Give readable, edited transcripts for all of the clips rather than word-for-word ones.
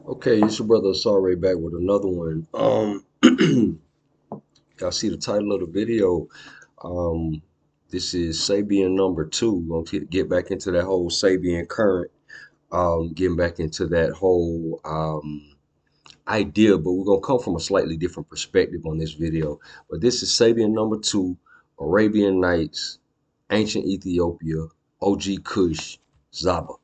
Okay, it's your brother Sorry back with another one. Y'all see the title of the video. Um, this is Sabean number two. We're gonna get back into that whole Sabean current, getting back into that whole idea, but we're gonna come from a slightly different perspective on this video. But this is Sabean number two, Arabian Nights, Ancient Ethiopia, OG Kush, Zaba.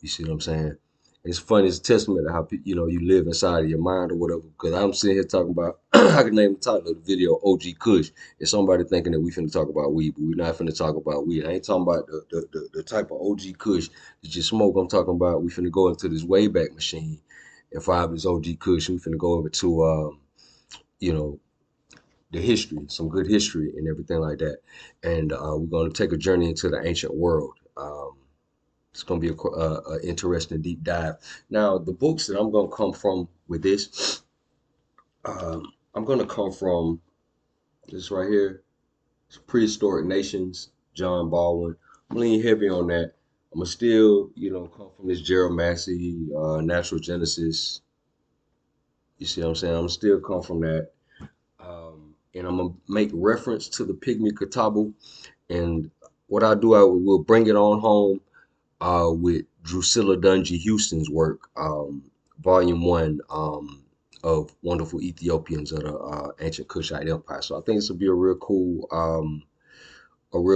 You see what I'm saying? It's funny. It's a testament to how you live inside of your mind or whatever. Because I'm sitting here talking about I can name the title of the video OG Kush. It's somebody thinking that we finna talk about weed, but we're not finna talk about weed. I ain't talking about the type of OG Kush that you smoke. I'm talking about we finna go into this Wayback Machine and find this OG Kush. We finna go over to you know the history, some good history and everything like that. And we're gonna take a journey into the ancient world. It's going to be a interesting deep dive. Now, the books that I'm going to come from with this, I'm going to come from this right here. It's Prehistoric Nations, John Baldwin. I'm leaning heavy on that. I'm going to still, come from this Gerald Massey, Natural Genesis. You see what I'm saying? I'm going to still come from that. And I'm going to make reference to the Pygmy Katabu. And what I do, I will bring it on home with Drusilla Dungy Houston's work, Volume One of Wonderful Ethiopians of the Ancient Kushite Empire. So I think this will be a real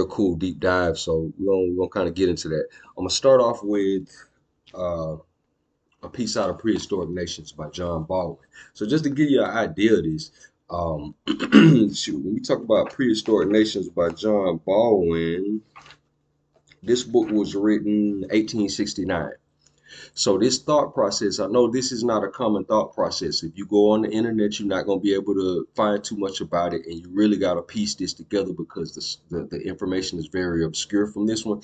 cool deep dive. So we're gonna kind of get into that. I'm gonna start off with uh, a piece out of Prehistoric Nations by John Baldwin. So just to give you an idea of this, shoot, when we talk about Prehistoric Nations by John Baldwin, this book was written 1869. So this thought process, I know this is not a common thought process. If you go on the internet, you're not going to be able to find too much about it, and you really got to piece this together because the information is very obscure from this one.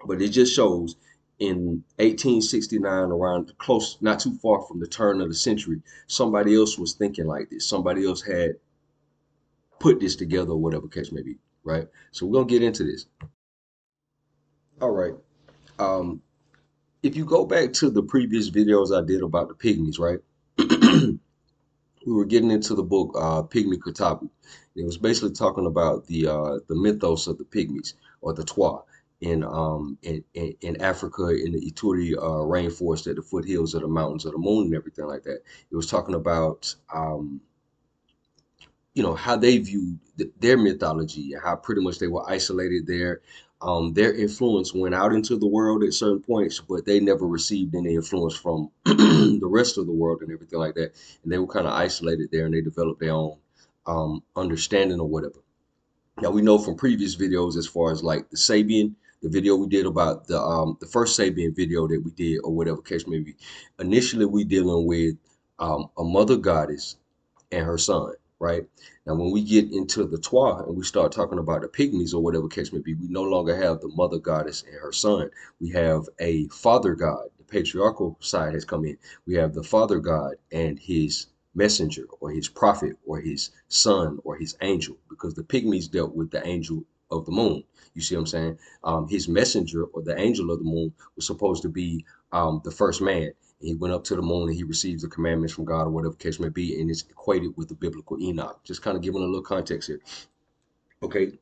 But it just shows in 1869, around close, not too far from the turn of the century, somebody else was thinking like this. Somebody else had put this together, or whatever case may be, right? So we're gonna get into this. All right. Um, if you go back to the previous videos I did about the pygmies, right? We were getting into the book Pygmy Katabu. It was basically talking about the mythos of the pygmies or the Twa in Africa in the Ituri rainforest at the foothills of the mountains of the moon and everything like that. It was talking about how they viewed their mythology and how pretty much they were isolated there. Their influence went out into the world at certain points, but they never received any influence from the rest of the world and everything like that. And they were kind of isolated there, and they developed their own understanding or whatever. Now we know from previous videos, as far as like the Sabean, the video we did about the first Sabean video that we did, or whatever case may be. Initially, we dealing with a mother goddess and her son, right? Now, when we get into the Twa and we start talking about the pygmies or whatever case may be, we no longer have the mother goddess and her son. We have a father god. The patriarchal side has come in. We have the father god and his messenger or his prophet or his son or his angel, because the pygmies dealt with the angel of the moon. You see what I'm saying? His messenger or the angel of the moon was supposed to be the first man. He went up to the moon and he receives the commandments from God or whatever case may be, and it's equated with the biblical Enoch. Just kind of giving a little context here. Okay.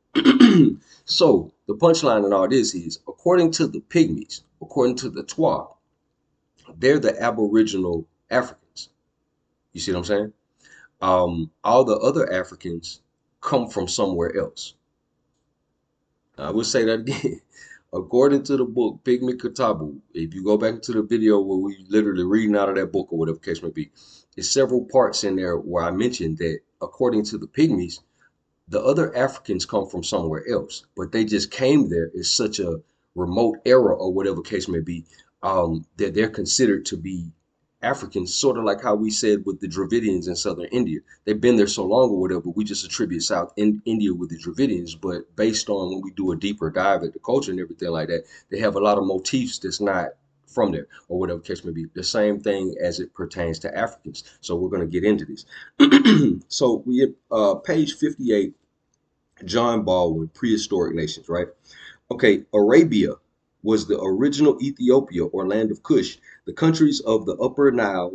So the punchline in all this is, according to the pygmies, according to the Twa, they're the aboriginal Africans. You see what I'm saying? All the other Africans come from somewhere else. I will say that again. According to the book Pygmy Katabu, if you go back into the video where we literally reading out of that book or whatever case may be, there's several parts in there where I mentioned that according to the Pygmies, the other Africans come from somewhere else, but they just came there in such a remote era or whatever case may be, that they're considered to be Africans, sort of like how we said with the Dravidians in southern India. They've been there so long or whatever, we just attribute South India with the Dravidians. But based on when we do a deeper dive at the culture and everything like that, they have a lot of motifs that's not from there or whatever case may be. The same thing as it pertains to Africans. So we're going to get into this. So we page 58, John Baldwin, Prehistoric Nations, right? Okay, Arabia was the original Ethiopia or land of Kush. The countries of the Upper Nile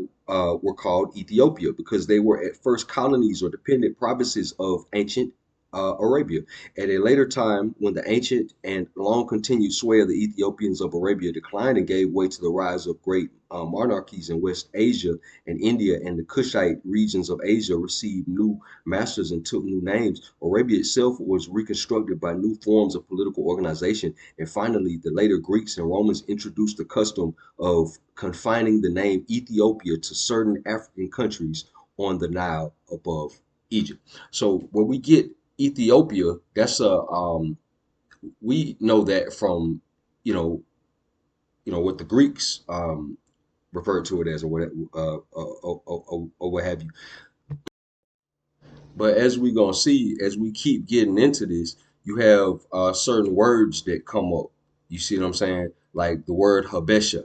were called Ethiopia because they were at first colonies or dependent provinces of ancient Arabia. At a later time, when the ancient and long continued sway of the Ethiopians of Arabia declined and gave way to the rise of great monarchies in West Asia and India, and the Kushite regions of Asia received new masters and took new names, Arabia itself was reconstructed by new forms of political organization. And finally, the later Greeks and Romans introduced the custom of confining the name Ethiopia to certain African countries on the Nile above Egypt. So when we get Ethiopia, that's a we know that from you know what the Greeks referred to it as, or what or what have you. But as we gonna see, as we keep getting into this, you have certain words that come up. You see what I'm saying? Like the word Habesha.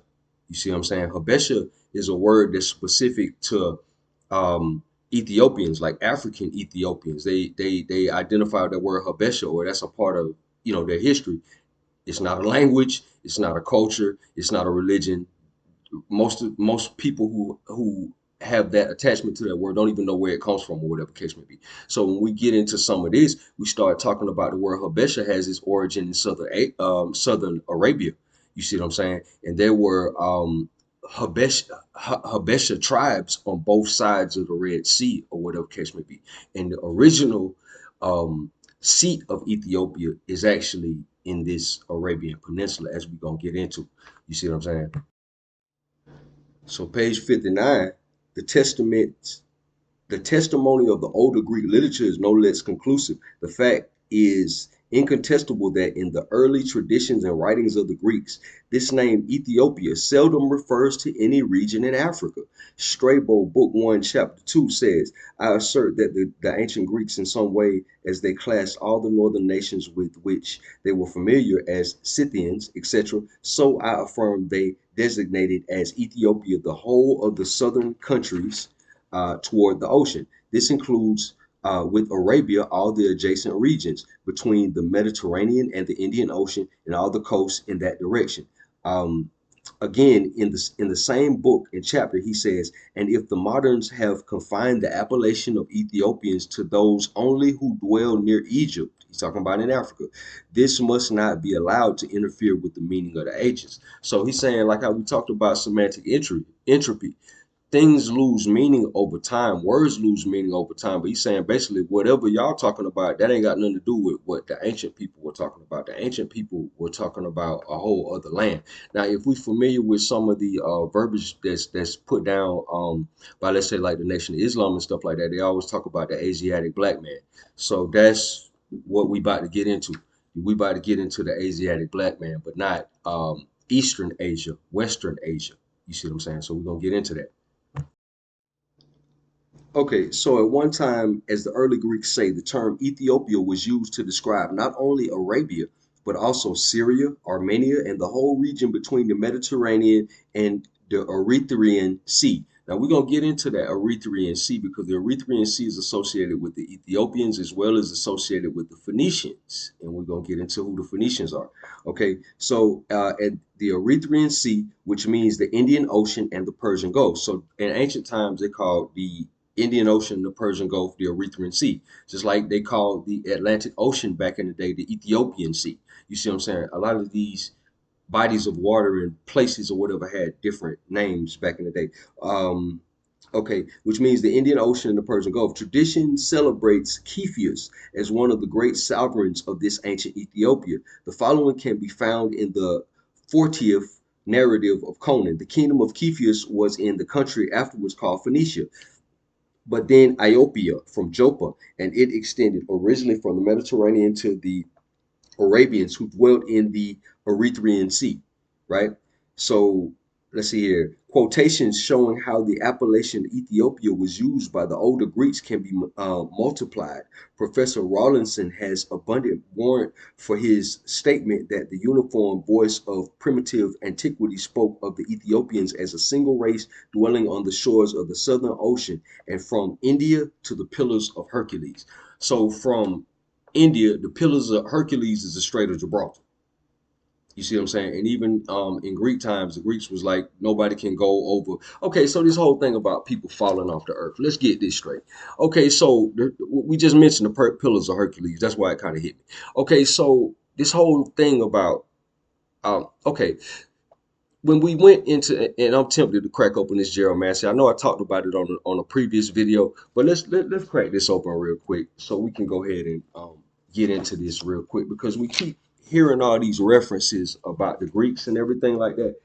You see what I'm saying? Habesha is a word that's specific to Ethiopians, like African Ethiopians. They identify that word Habesha, or that's a part of their history. It's not a language. It's not a culture. It's not a religion. Most people who have that attachment to that word don't even know where it comes from or whatever case may be. So when we get into some of this, we start talking about the word Habesha has its origin in southern Arabia. You see what I'm saying? And there were Habesha tribes on both sides of the Red Sea or whatever case may be. And the original um, seat of Ethiopia is actually in this Arabian Peninsula, as we're gonna get into. You see what I'm saying? So page 59, the testament the testimony of the older Greek literature is no less conclusive. The fact is incontestable that in the early traditions and writings of the Greeks, this name Ethiopia seldom refers to any region in Africa. Strabo, Book 1, Chapter 2 says, I assert that the ancient Greeks, in some way, as they classed all the northern nations with which they were familiar as Scythians, etc., so I affirm they designated as Ethiopia the whole of the southern countries toward the ocean. This includes, with Arabia, all the adjacent regions between the Mediterranean and the Indian Ocean and all the coasts in that direction. Um, Again, in the same book and chapter, he says, and if the moderns have confined the appellation of Ethiopians to those only who dwell near Egypt, he's talking about in Africa, this must not be allowed to interfere with the meaning of the ages. So he's saying, like how we talked about semantic entropy, things lose meaning over time. Words lose meaning over time. But he's saying basically whatever y'all talking about, that ain't got nothing to do with what the ancient people were talking about. The ancient people were talking about a whole other land. Now, if we're familiar with some of the verbiage that's put down by, let's say, like the Nation of Islam and stuff like that, they always talk about the Asiatic black man. So that's what we about to get into. We about to get into the Asiatic black man, but not Eastern Asia, Western Asia. You see what I'm saying? So we're gonna get into that. Okay, so at one time, as the early Greeks say, the term Ethiopia was used to describe not only Arabia, but also Syria, Armenia, and the whole region between the Mediterranean and the Erythraean Sea. Now, we're going to get into that Erythraean Sea because the Erythraean Sea is associated with the Ethiopians as well as associated with the Phoenicians. And we're going to get into who the Phoenicians are. Okay, so at the Erythraean Sea, which means the Indian Ocean and the Persian Gulf. So in ancient times, they called the Indian Ocean, the Persian Gulf, the Erythraean Sea, just like they called the Atlantic Ocean back in the day the Ethiopian Sea. You see what I'm saying? A lot of these bodies of water and places or whatever had different names back in the day. Um, okay, which means the Indian Ocean and the Persian Gulf. Tradition celebrates Cepheus as one of the great sovereigns of this ancient Ethiopia. The following can be found in the 40th narrative of Conan. The kingdom of Cepheus was in the country afterwards called Phoenicia, but then Iopia from Joppa, and it extended originally from the Mediterranean to the Arabians who dwelt in the Erythraean Sea, right? So let's see here. Quotations showing how the appellation Ethiopia was used by the older Greeks can be multiplied. Professor Rawlinson has abundant warrant for his statement that the uniform voice of primitive antiquity spoke of the Ethiopians as a single race dwelling on the shores of the Southern Ocean and from India to the Pillars of Hercules. So from India, the Pillars of Hercules is the Strait of Gibraltar. You see what I'm saying? And even in Greek times, the Greeks was like, nobody can go over. Okay, so this whole thing about people falling off the earth. Let's get this straight. Okay, so we just mentioned the pillars of Hercules. That's why it kind of hit me. Okay, so this whole thing about okay, when we went into, and I'm tempted to crack open this geomancy. I know I talked about it on a previous video, but let's crack this open real quick so we can go ahead and get into this real quick, because we keep hearing all these references about the Greeks and everything like that,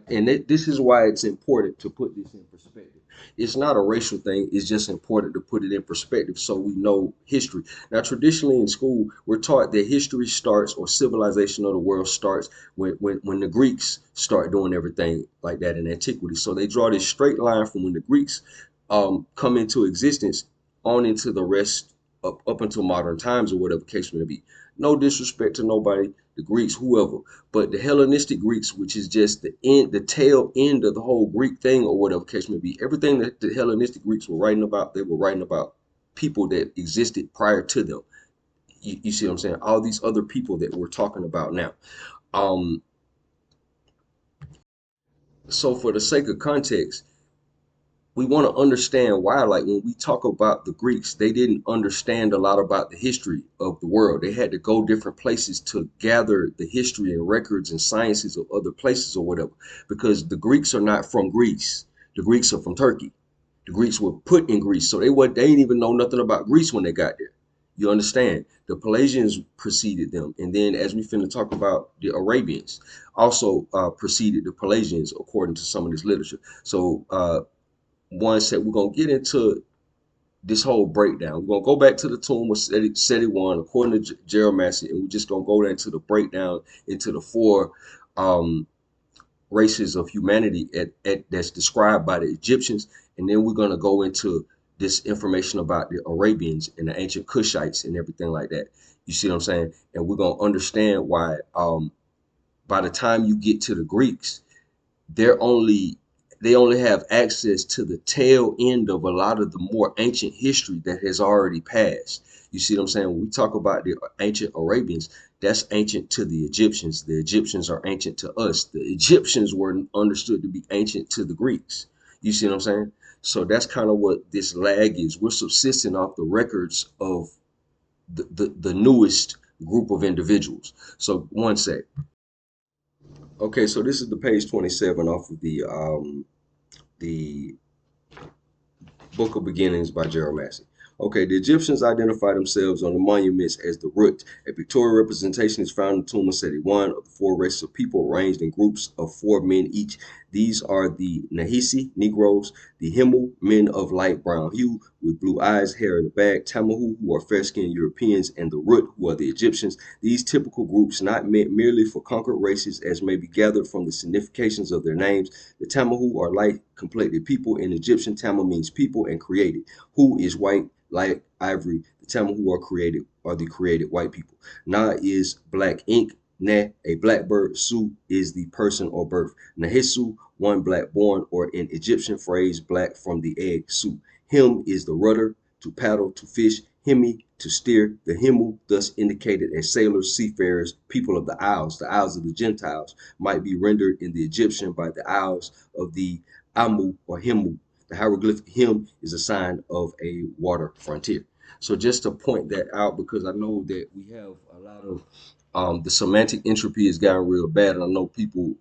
and this is why it's important to put this in perspective. It's not a racial thing. It's just important to put it in perspective so we know history. Now, traditionally in school, we're taught that history starts, or civilization of the world starts, when the Greeks start doing everything like that in antiquity. So they draw this straight line from when the Greeks come into existence on into the rest up until modern times, or whatever case may be. No disrespect to nobody, the Greeks, whoever, but the Hellenistic Greeks, which is just the tail end of the whole Greek thing, or whatever case may be. Everything that the Hellenistic Greeks were writing about, they were writing about people that existed prior to them. You see what I'm saying? All these other people that we're talking about now. Um, so for the sake of context, we want to understand why, like when we talk about the Greeks, they didn't understand a lot about the history of the world. They had to go different places to gather the history and records and sciences of other places or whatever, because the Greeks are not from Greece. The Greeks are from Turkey. The Greeks were put in Greece, so they didn't even know nothing about Greece when they got there. You understand? The Pelasians preceded them, and then as we finna talk about, the Arabians also preceded the Pelasians according to some of this literature. So one said we're gonna get into this whole breakdown. We're gonna go back to the tomb of Seti one according to Geromancy, and we're just gonna go into the breakdown into the four um, races of humanity that's described by the Egyptians, and then we're gonna go into this information about the Arabians and the ancient Kushites and everything like that. You see what I'm saying? And we're gonna understand why by the time you get to the Greeks, they're only they only have access to the tail end of a lot of the more ancient history that has already passed. You see what I'm saying? When we talk about the ancient Arabians, that's ancient to the Egyptians. The Egyptians are ancient to us. The Egyptians were understood to be ancient to the Greeks. You see what I'm saying? So that's kind of what this lag is. We're subsisting off the records of the newest group of individuals. So one sec. Okay, so this is the page 27 off of the Book of Beginnings by Gerald Massey. Okay, the Egyptians identify themselves on the monuments as the Rut. A pictorial representation is found in the tomb of Seti I of the four races of people arranged in groups of four men each. These are the Nahisi, Negroes, the Himmel, men of light brown hue, with blue eyes, hair in the back, Tamahu, who are fair-skinned Europeans, and the Rut, who are the Egyptians. These typical groups, not meant merely for conquered races, as may be gathered from the significations of their names. The Tamahu are light-complected people. In Egyptian, Tama means people and created. Who is white, like ivory. The Tamahu are created, are the created white people. Na is black ink. Ne, a blackbird. Su is the person or birth. Nahisu, one black born, or in Egyptian phrase, black from the egg. Su. Him is the rudder, to paddle, to fish. Hemi, to steer. The Himu, thus indicated as sailors, seafarers, people of the Isles of the Gentiles, might be rendered in the Egyptian by the Isles of the Amu or Himu. The hieroglyphic him is a sign of a water frontier. So just to point that out, because I know that we have a lot of the semantic entropy has gotten real bad, and I know people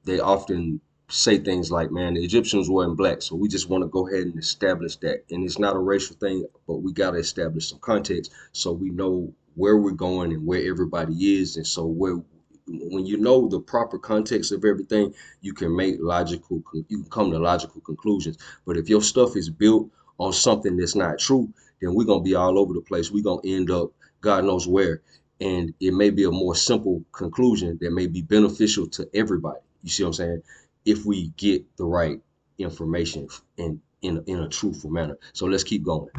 they often say things like, "Man, the Egyptians weren't black," so we just want to go ahead and establish that, and it's not a racial thing, but we got to establish some context so we know where we're going and where everybody is, and so where when you know the proper context of everything, you can make you can come to logical conclusions. But if your stuff is built on something that's not true, then we're gonna be all over the place. We're gonna end up God knows where. And it may be a more simple conclusion that may be beneficial to everybody. You see what I'm saying? If we get the right information in a truthful manner. So let's keep going.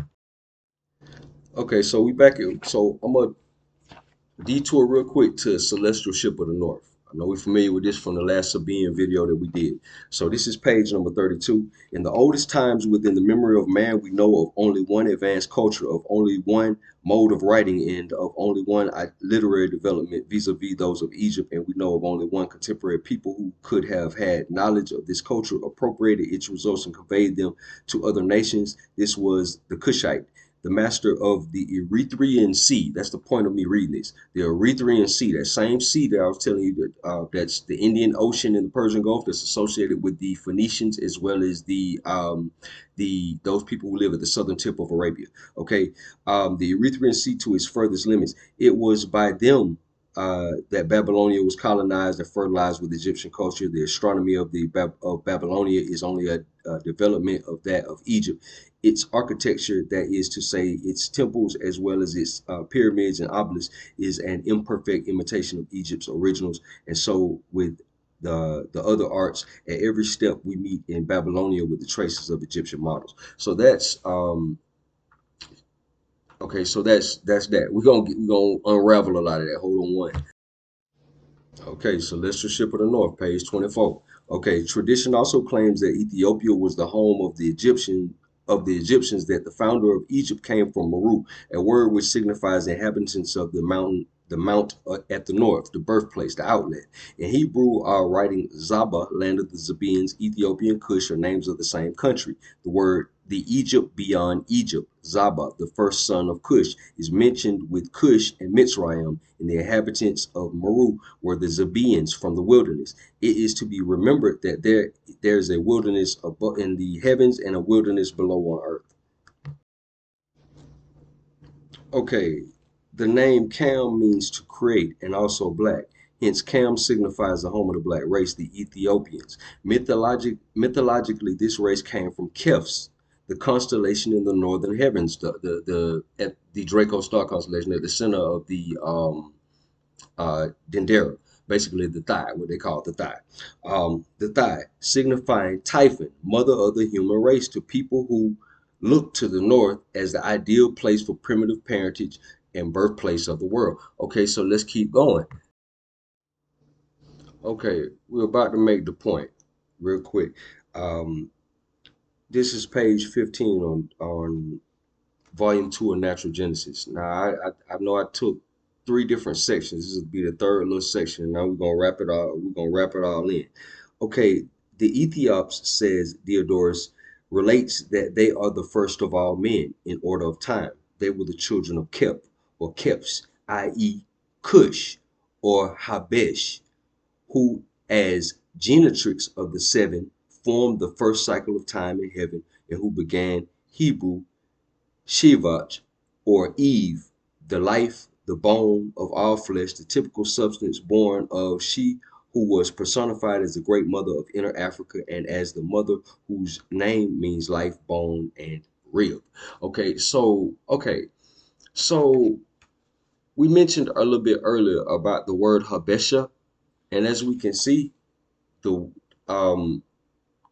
Okay, so we back in. So I'm gonna detour real quick to Celestial Ship of the North. I know we're familiar with this from the last Sabean video that we did. So this is page number 32. In the oldest times within the memory of man, we know of only one advanced culture, of only one mode of writing, and of only one literary development vis-a-vis those of Egypt, and we know of only one contemporary people who could have had knowledge of this culture, appropriated its results, and conveyed them to other nations. This was the Kushite, the master of the Erythraean Sea. That's the point of me reading this. The Erythraean Sea, that same sea that I was telling you that that's the Indian Ocean and the Persian Gulf, that's associated with the Phoenicians as well as the those people who live at the southern tip of Arabia. Okay, the Erythraean Sea to its furthest limits. It was by them that Babylonia was colonized and fertilized with Egyptian culture. The astronomy of of Babylonia is only a development of that of Egypt. Its architecture, that is to say, its temples as well as its pyramids and obelisks, is an imperfect imitation of Egypt's originals. And so, with the other arts, at every step we meet in Babylonia with the traces of Egyptian models. So that's okay. So that's that. We're gonna unravel a lot of that. Hold on one. Okay, Celestial Ship of the North, page 24. Okay, tradition also claims that Ethiopia was the home of the Egyptians, that the founder of Egypt came from Meru, a word which signifies inhabitants of the mount at the north, the birthplace, the outlet. In Hebrew, writing Saba, land of the Sabeans, Ethiopian Kush are names of the same country. The Egypt beyond Egypt, Saba, the first son of Cush, is mentioned with Cush and Mitzrayim, and the inhabitants of Meru were the Sabeans from the wilderness. It is to be remembered that there's a wilderness above in the heavens and a wilderness below on earth. Okay, the name Cam means to create and also black. Hence, Cam signifies the home of the black race, the Ethiopians. Mythologically, this race came from Keph, the constellation in the northern heavens, the Draco star constellation at the center of the Dendera, basically the thigh, what they call the thigh. The thigh, signifying Typhon, mother of the human race, to people who look to the north as the ideal place for primitive parentage and birthplace of the world. Okay, so let's keep going. Okay, we're about to make the point real quick. Um, this is page 15 on volume 2 of Natural Genesis. Now, I know I took three different sections. This will be the third little section. Now we're gonna wrap it all. We're gonna wrap it all in. Okay, the Ethiops, says Diodorus, relates that they are the first of all men in order of time. They were the children of Kep or Keps, i.e., Cush or Habesh, who, as genetrix of the seven, formed the first cycle of time in heaven, and who began Hebrew Shivach, or Eve, the life, the bone of all flesh, the typical substance born of she who was personified as the great mother of inner Africa and as the mother whose name means life, bone, and rib. So we mentioned a little bit earlier about the word Habesha, and as we can see, the um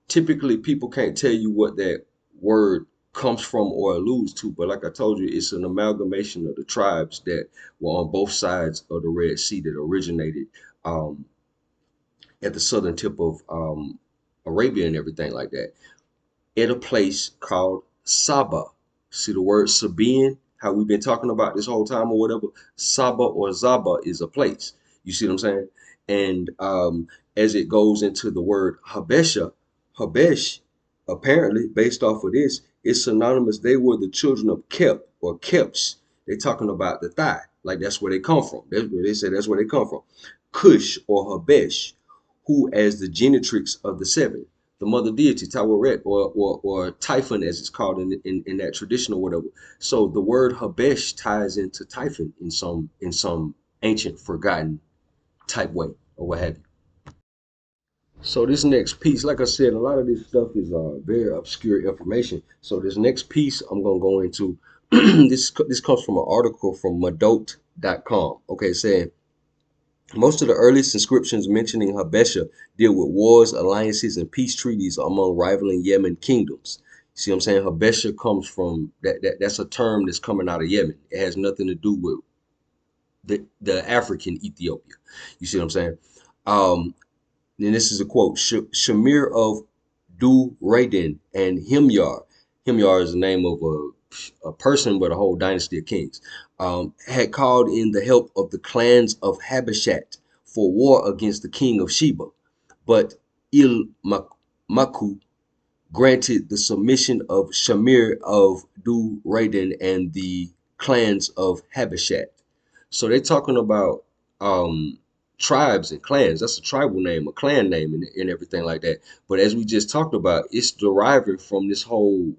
typically people can't tell you what that word comes from or alludes to, but like I told you, it's an amalgamation of the tribes that were on both sides of the Red Sea that originated um, at the southern tip of Arabia and everything like that, at a place called Saba. See the word Sabean, how we've been talking about this whole time or whatever? Saba or Zaba is a place. You see what I'm saying? And as it goes into the word Habesha, Habesh, apparently, based off of this, is synonymous. They were the children of Kep or Keps. They're talking about the thigh. Like that's where they come from. That's where they say that's where they come from. Cush or Habesh, who as the genetrix of the seven, the mother deity, Taweret, or Typhon as it's called in that tradition or whatever. So the word Habesh ties into Typhon in some ancient forgotten type way or what have you. So this next piece, like I said, a lot of this stuff is very obscure information. So this next piece I'm gonna go into this comes from an article from Madot.com. Okay, saying most of the earliest inscriptions mentioning Habesha deal with wars, alliances, and peace treaties among rivaling Yemen kingdoms. See what I'm saying? Habesha comes from that's a term that's coming out of Yemen. It has nothing to do with the African Ethiopia. You see what I'm saying? Um, and this is a quote: Shamir of Du Radin and Himyar. Himyar is the name of a person, but a whole dynasty of kings. Had called in the help of the clans of Habeshat for war against the king of Sheba, but Maku granted the submission of Shamir of Du Radin and the clans of Habeshat. So they're talking about tribes and clans. That's a tribal name, a clan name, and everything like that. But as we just talked about, it's deriving from this whole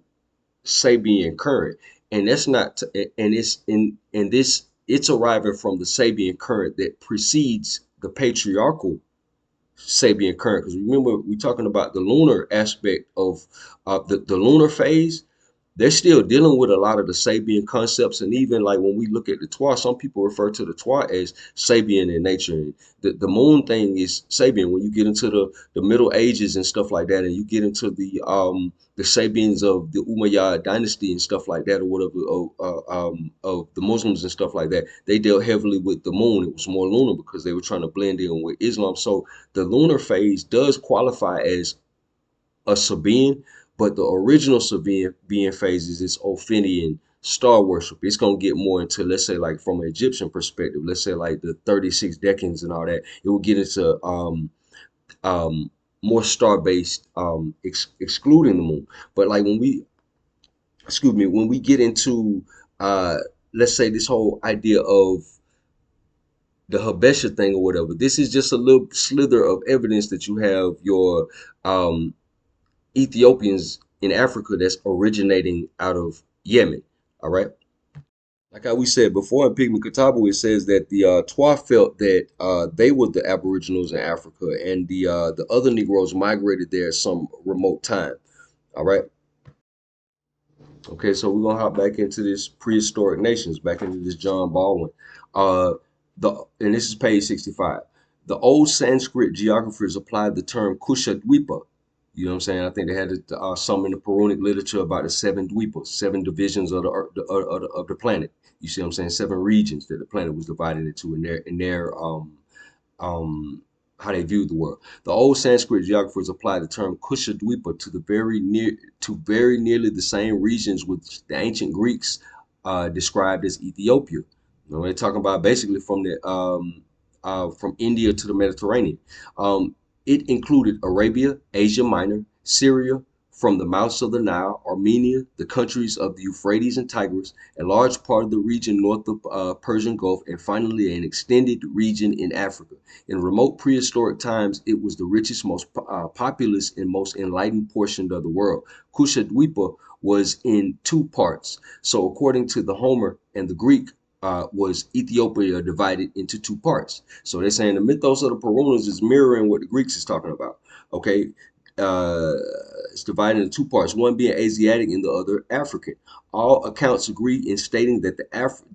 Sabean current, and that's not, and it's in this, it's arriving from the Sabean current that precedes the patriarchal Sabian current. Because remember, we're talking about the lunar aspect of the lunar phase. They're still dealing with a lot of the Sabian concepts, and even like when we look at the Twa, some people refer to the Twa as Sabian in nature. And the moon thing is Sabian. When you get into the Middle Ages and stuff like that, and you get into the Sabians of the Umayyad dynasty and stuff like that, or whatever, of the Muslims and stuff like that, they dealt heavily with the moon. It was more lunar because they were trying to blend in with Islam. So the lunar phase does qualify as a Sabean, but the original Sabean being phases is Ophinian star worship. It's gonna get more into, let's say, like from an Egyptian perspective, let's say like the 36 decans and all that. It will get into um more star based, excluding the moon. But like when we, excuse me, when we get into uh let's say this whole idea of the Habesha thing or whatever, this is just a little slither of evidence that you have your um Ethiopians in Africa that's originating out of Yemen. All right. Like how we said before in Pygmy Katabu, it says that the Twa felt that they were the Aboriginals in Africa, and the other Negroes migrated there at some remote time. All right. Okay, so we're gonna hop back into this prehistoric nations, back into this John Baldwin. Uh, and this is page 65. The old Sanskrit geographers applied the term Kushadwipa. You know what I'm saying? I think they had some in the Puranic literature about the seven dweepas, seven divisions of the planet. You see what I'm saying? Seven regions that the planet was divided into um, how they viewed the world. The old Sanskrit geographers applied the term Kushadwipa to very nearly the same regions which the ancient Greeks described as Ethiopia. You know, they're talking about basically from India to the Mediterranean. Um, it included Arabia, Asia Minor, Syria, from the mouths of the Nile, Armenia, the countries of the Euphrates and Tigris, a large part of the region north of Persian Gulf, and finally an extended region in Africa. In remote prehistoric times, it was the richest, most populous, and most enlightened portion of the world. Kushadwipa was in two parts. So, according to the Homer and the Greek, was Ethiopia divided into two parts. So they're saying the mythos of the Purunas is mirroring what the Greeks is talking about. Okay, uh, it's divided into two parts, one being Asiatic and the other African. All accounts agree in stating that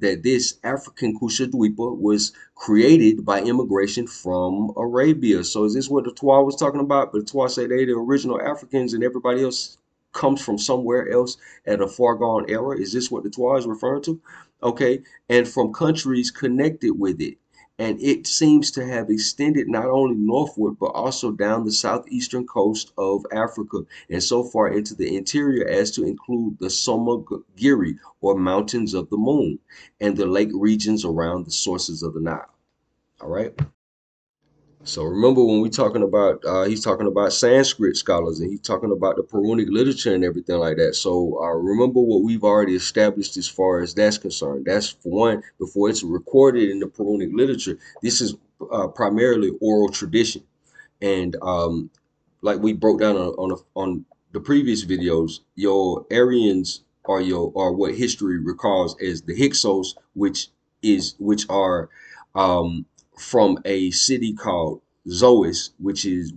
that this African Kushadwipa was created by immigration from Arabia. So is this what the Twa was talking about? But the Twa say they the original Africans and everybody else comes from somewhere else at a far gone era. Is this what the Twa is referring to? Okay, and from countries connected with it. And it seems to have extended not only northward, but also down the southeastern coast of Africa and so far into the interior as to include the Somogiri, or mountains of the moon, and the lake regions around the sources of the Nile. All right. So remember when we talking about he's talking about Sanskrit scholars and he's talking about the Puranic literature and everything like that. So remember what we've already established as far as that's concerned. That's for one, before it's recorded in the Puranic literature, this is primarily oral tradition. And like we broke down on the previous videos, your Aryans are what history recalls as the Hyksos, which are um, from a city called Zois, which is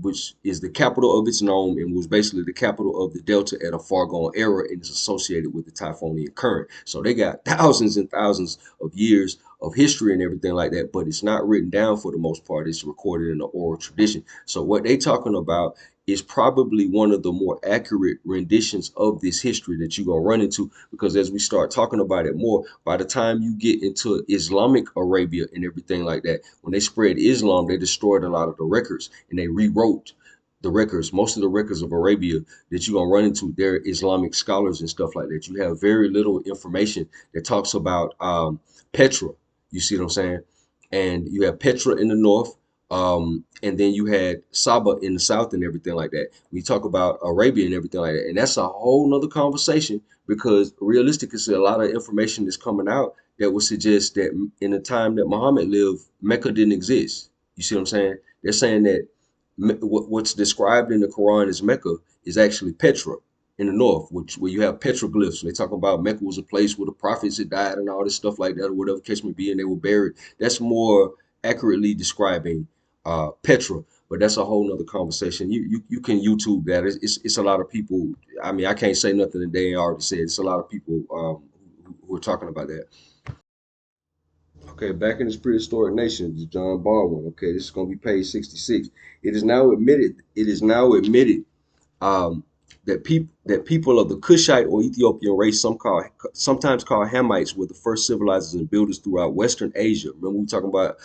the capital of its nome and was basically the capital of the delta at a far gone era and is associated with the Typhonian current. So they got thousands and thousands of years of history and everything like that, but it's not written down for the most part. It's recorded in the oral tradition. So what they talking about is probably one of the more accurate renditions of this history that you're gonna run into, because as we start talking about it more, by the time you get into Islamic Arabia and everything like that, when they spread Islam, they destroyed a lot of the records and they rewrote the records. Most of the records of Arabia that you're gonna run into, they're Islamic scholars and stuff like that. You have very little information that talks about Petra. You see what I'm saying? And you have Petra in the north, and then you had Saba in the south and everything like that. We talk about Arabia and everything like that, and that's a whole nother conversation, because realistically, a lot of information is coming out that would suggest that in the time that Muhammad lived, Mecca didn't exist. You see what I'm saying? They're saying that what's described in the Quran as Mecca is actually Petra in the north, which where you have petroglyphs. They talk about Mecca was a place where the prophets had died and all this stuff like that, or whatever case may be, and they were buried. That's more accurately describing Petra, but that's a whole nother conversation. You can YouTube that. It's a lot of people. I mean, I can't say nothing that they ain't already said. It's a lot of people who are talking about that. Okay, back in this prehistoric nation, this John Baldwin. Okay, this is going to be page 66. It is now admitted. It is now admitted um, that people of the Kushite or Ethiopian race, sometimes called Hamites, were the first civilizers and builders throughout Western Asia. Remember, we were talking about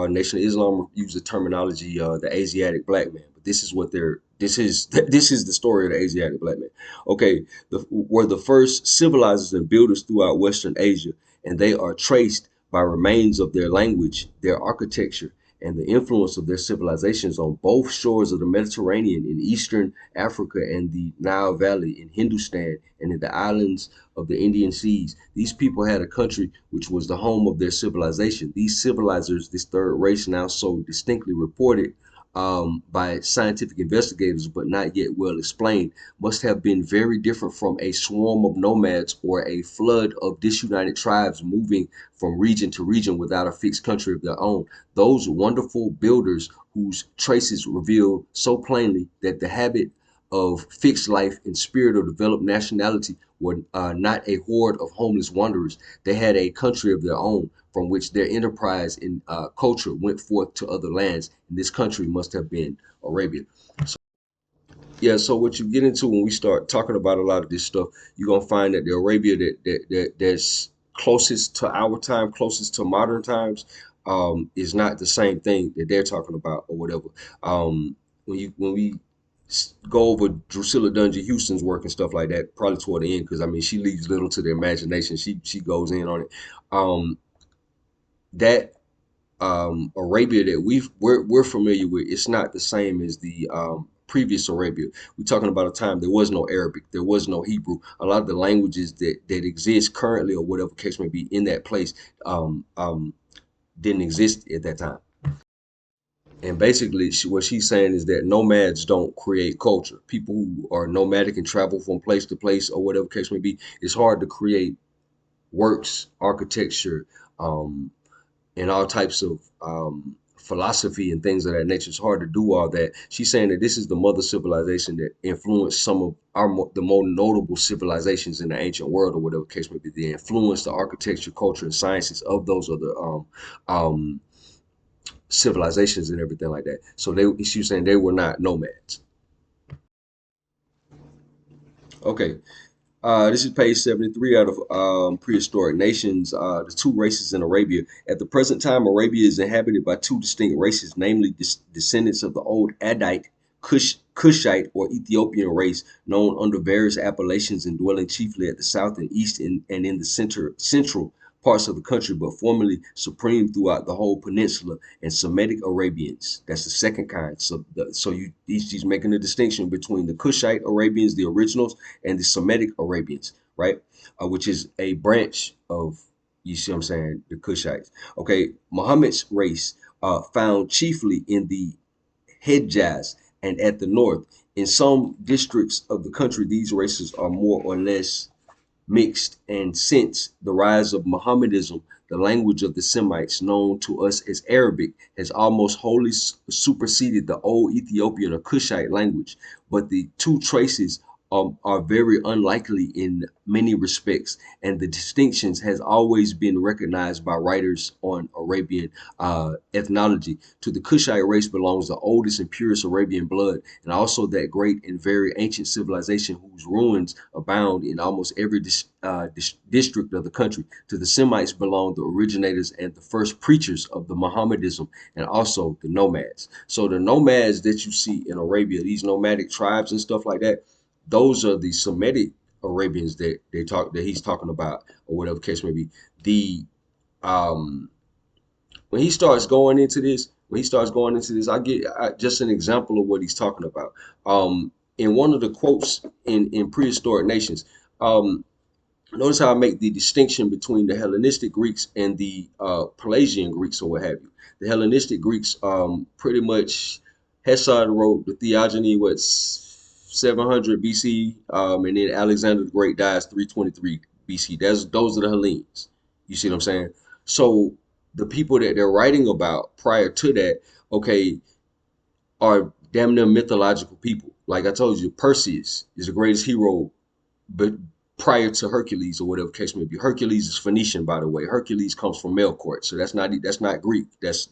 Nation of Islam use the terminology the Asiatic black man, but this is what they're. This is this is the story of the Asiatic black man. Okay, were the first civilizers and builders throughout Western Asia, and they are traced by remains of their language, their architecture, and the influence of their civilizations on both shores of the Mediterranean, in eastern Africa and the Nile Valley, in Hindustan, and in the islands of the Indian Seas. These people had a country which was the home of their civilization. These civilizers, this third race now so distinctly reported by scientific investigators, but not yet well explained, must have been very different from a swarm of nomads or a flood of disunited tribes moving from region to region without a fixed country of their own. Those wonderful builders whose traces reveal so plainly that the habit of fixed life and spirit of developed nationality were not a horde of homeless wanderers. They had a country of their own from which their enterprise and culture went forth to other lands. And this country must have been Arabia. Yeah, so what you get into when we start talking about a lot of this stuff, you're gonna find that the Arabia that's closest to our time, closest to modern times, is not the same thing that they're talking about or whatever. When we go over Drusilla Dungeon Houston's work and stuff like that, probably toward the end, because I mean she leaves little to the imagination. She goes in on it. That Arabia that we're familiar with, it's not the same as the previous Arabia. We're talking about a time there was no Arabic, there was no Hebrew. A lot of the languages that exist currently, or whatever case may be, in that place, didn't exist at that time. And basically, what she's saying is that nomads don't create culture. People who are nomadic and travel from place to place, or whatever case may be, it's hard to create works, architecture, um, and all types of philosophy and things of that nature. It's hard to do all that. She's saying that this is the mother civilization that influenced some of the more notable civilizations in the ancient world, or whatever case may be. They influenced the architecture, culture, and sciences of those other civilizations and everything like that. So she was saying they were not nomads. Okay, this is page 73 out of Prehistoric Nations, the two races in Arabia. At the present time, Arabia is inhabited by two distinct races, namely descendants of the old Adite, Kushite, or Ethiopian race, known under various appellations and dwelling chiefly at the south and east and in the central parts of the country, but formerly supreme throughout the whole peninsula, and Semitic Arabians. That's the second kind. She's making a distinction between the Kushite Arabians, the originals, and the Semitic Arabians, right? Which is a branch of, you see what I'm saying, the Kushites. Okay, Muhammad's race, found chiefly in the Hejaz and at the north. In some districts of the country, these races are more or less mixed, and since the rise of Mohammedanism, the language of the Semites, known to us as Arabic, has almost wholly superseded the old Ethiopian or Kushite language. But the two traces are very unlikely in many respects, and the distinctions has always been recognized by writers on Arabian ethnology. To the Kushite race belongs the oldest and purest Arabian blood, and also that great and very ancient civilization whose ruins abound in almost every district of the country. To the Semites belong the originators and the first preachers of the Mohammedanism, and also the nomads. So the nomads that you see in Arabia, these nomadic tribes and stuff like that, those are the Semitic Arabians that he's talking about, or whatever case may be. The um when he starts going into this, I get just an example of what he's talking about. In one of the quotes in Prehistoric Nations, um, notice how I make the distinction between the Hellenistic Greeks and the Pelagian Greeks, or what have you. The Hellenistic Greeks, pretty much, Hesiod wrote the Theogony, 700 BC, and then Alexander the Great dies 323 BC. Those are the Hellenes. You see what I'm saying? So the people that they're writing about prior to that, okay, are damn near mythological people. Like I told you, Perseus is the greatest hero, but prior to Hercules, or whatever case may be. Hercules is Phoenician, by the way. Hercules comes from Melkort, so that's not Greek. That's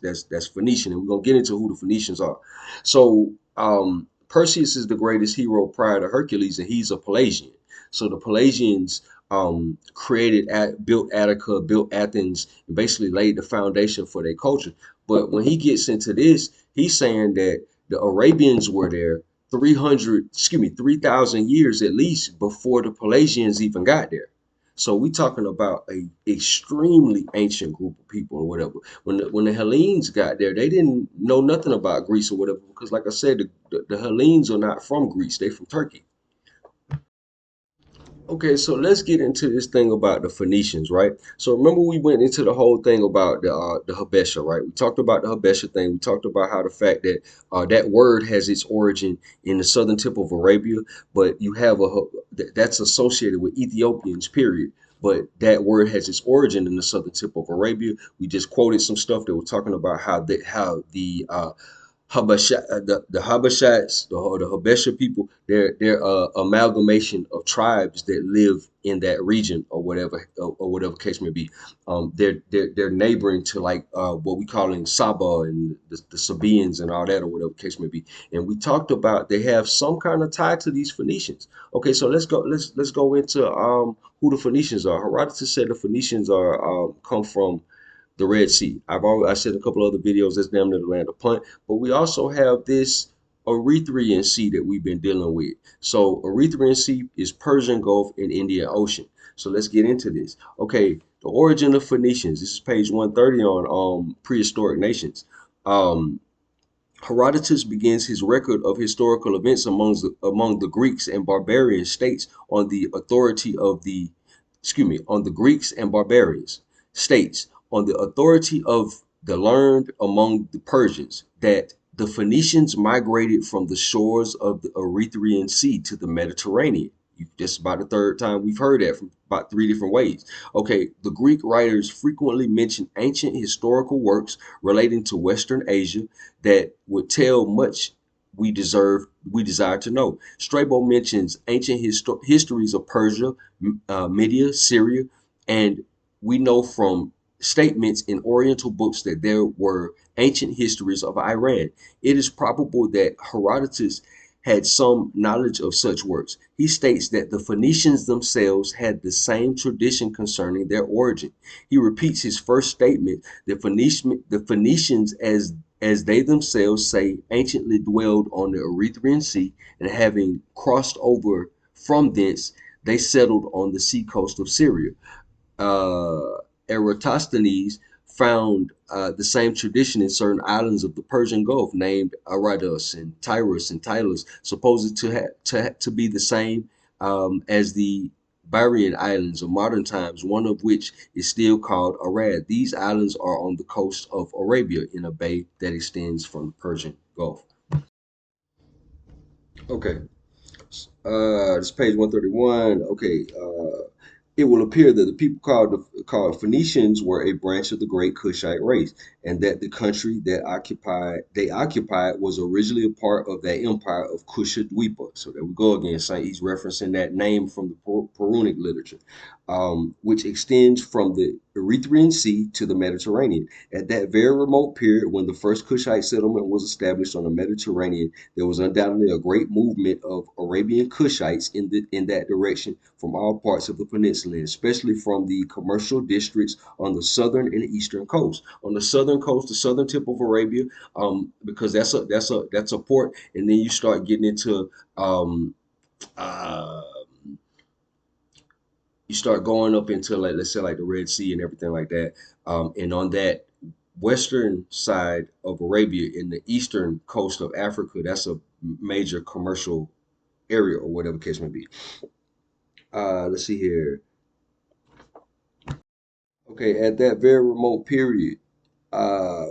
Phoenician, and we're gonna get into who the Phoenicians are. So Perseus is the greatest hero prior to Hercules, and he's a Pelagian. So the Pelagians built Attica, built Athens, and basically laid the foundation for their culture. But when he gets into this, he's saying that the Arabians were there 3,000 years at least before the Pelagians even got there. So we talking about a extremely ancient group of people or whatever. When the Hellenes got there, they didn't know nothing about Greece or whatever, because like I said, the Hellenes are not from Greece, they from Turkey. Okay, so let's get into this thing about the Phoenicians, right? So remember we went into the whole thing about the Habesha, right? We talked about the Habesha thing. We talked about how the fact that that word has its origin in the southern tip of Arabia, but you have that's associated with Ethiopians, period. But that word has its origin in the southern tip of Arabia. We just quoted some stuff that were talking about how the the Habashats, the Habesha people, they're amalgamation of tribes that live in that region, or whatever case may be. They're neighboring to, like, what we call in Saba and the Sabeans and all that, or whatever case may be. And we talked about they have some kind of tie to these Phoenicians. Okay, so let's go into who the Phoenicians are. Herodotus said the Phoenicians are come from the Red Sea. I said a couple other videos that's damn near the land of Punt, but we also have this Erythraean Sea that we've been dealing with. So Erythraean Sea is Persian Gulf and Indian Ocean. So let's get into this. Okay, the origin of Phoenicians. This is page 130 on Prehistoric Nations. Um, Herodotus begins his record of historical events among the Greeks and barbarian states on the authority of the, excuse me, on the Greeks and barbarians states on the authority of the learned among the Persians that the Phoenicians migrated from the shores of the Erythraean Sea to the Mediterranean. This is about the third time we've heard that from about three different ways. Okay, the Greek writers frequently mention ancient historical works relating to Western Asia that would tell much we desire to know. Strabo mentions ancient histories of Persia, Media, Syria, and we know from statements in Oriental books that there were ancient histories of Iran. It is probable that Herodotus had some knowledge of such works. He states that the Phoenicians themselves had the same tradition concerning their origin. He repeats his first statement, the Phoenicians, as they themselves say, anciently dwelled on the Erythraean Sea, and having crossed over from thence, they settled on the seacoast of Syria. Eratosthenes found the same tradition in certain islands of the Persian Gulf, named Aradus and Tyrus and Tylus, supposed to be the same as the Barian Islands of modern times, one of which is still called Arad. These islands are on the coast of Arabia in a bay that extends from the Persian Gulf. Okay, this is page 131. Okay, it will appear that the people called Phoenicians were a branch of the great Kushite race, and that the country that occupied was originally a part of that empire of Kush-Dwipa. So there we go again. So he's referencing that name from the Puranic literature, which extends from the Erythraean Sea to the Mediterranean. At that very remote period, when the first Kushite settlement was established on the Mediterranean, there was undoubtedly a great movement of Arabian Kushites in that direction from all parts of the peninsula, especially from the commercial districts on the southern and eastern coast. On the southern coast, the southern tip of Arabia, because that's a port, and then you start getting into uh, you start going up into, like, let's say, like the Red Sea and everything like that. And on that western side of Arabia, in the eastern coast of Africa, that's a major commercial area or whatever case may be. Let's see here. Okay, at that very remote period,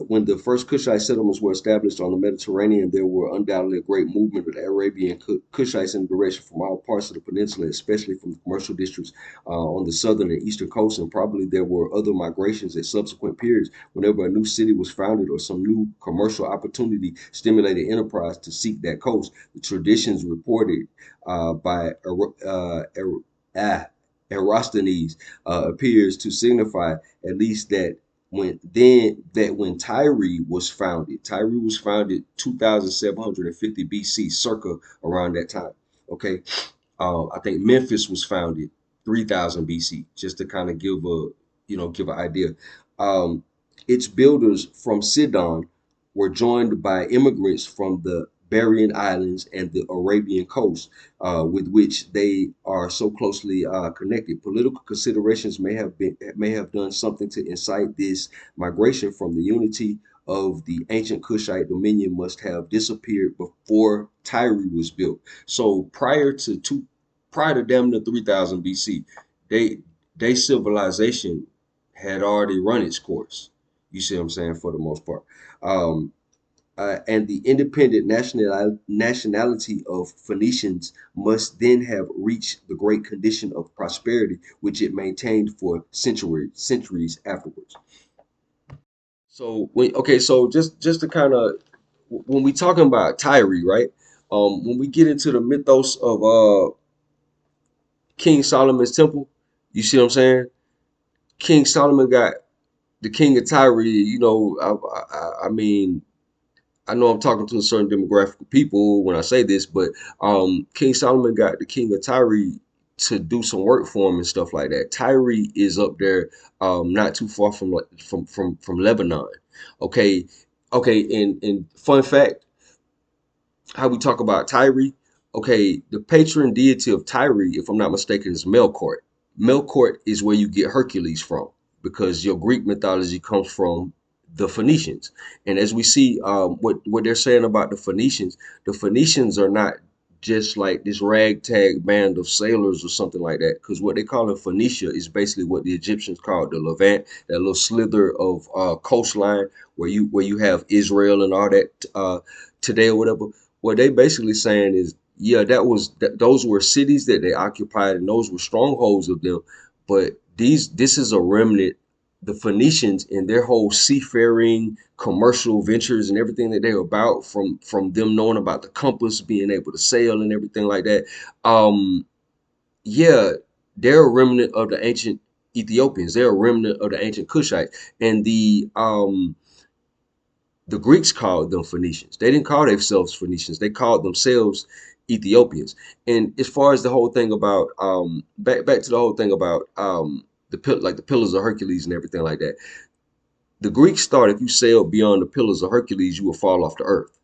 when the first Kushite settlements were established on the Mediterranean, there were undoubtedly a great movement of the Arabian Kushites in the direction from all parts of the peninsula, especially from the commercial districts on the southern and eastern coast. And probably there were other migrations at subsequent periods whenever a new city was founded or some new commercial opportunity stimulated enterprise to seek that coast. The traditions reported by Eratosthenes appears to signify at least when Tyre was founded 2750 BC, circa around that time. Okay, I think Memphis was founded 3000 BC, just to kind of give an idea. Um, its builders from Sidon were joined by immigrants from the Barbarian Islands and the Arabian coast, with which they are so closely connected. Political considerations may have done something to incite this migration from the unity of the ancient Kushite dominion must have disappeared before Tyre was built. So prior to damn near 3000 BC, they they civilization had already run its course. You see what I'm saying, for the most part. Um, and the independent nationality of Phoenicians must then have reached the great condition of prosperity which it maintained for centuries afterwards. So just to kind of, when we talking about Tyre, right? When we get into the mythos of King Solomon's temple, you see what I'm saying? King Solomon got the king of Tyre. I mean, I know I'm talking to a certain demographic of people when I say this, but King Solomon got the king of Tyre to do some work for him and stuff like that. Tyre is up there, not too far from from Lebanon. Okay, okay. And fun fact, how we talk about Tyre. Okay, the patron deity of Tyre, if I'm not mistaken, is Melkort. Melkort is where you get Hercules from, because your Greek mythology comes from the Phoenicians. And as we see, what they're saying about the Phoenicians are not just like this ragtag band of sailors or something like that. Because what they call in Phoenicia is basically what the Egyptians called the Levant, that little slither of coastline where you have Israel and all that today or whatever. What they basically saying is, yeah, those were cities that they occupied, and those were strongholds of them. But this is a remnant. The Phoenicians and their whole seafaring commercial ventures and everything that they were about, from them knowing about the compass, being able to sail and everything like that. Um, yeah, they're a remnant of the ancient Ethiopians. They're a remnant of the ancient Kushites. And the Greeks called them Phoenicians. They didn't call themselves Phoenicians. They called themselves Ethiopians. And as far as the whole thing about back to the whole thing about the pillars of Hercules and everything like that. The Greeks thought if you sailed beyond the pillars of Hercules, you would fall off the earth,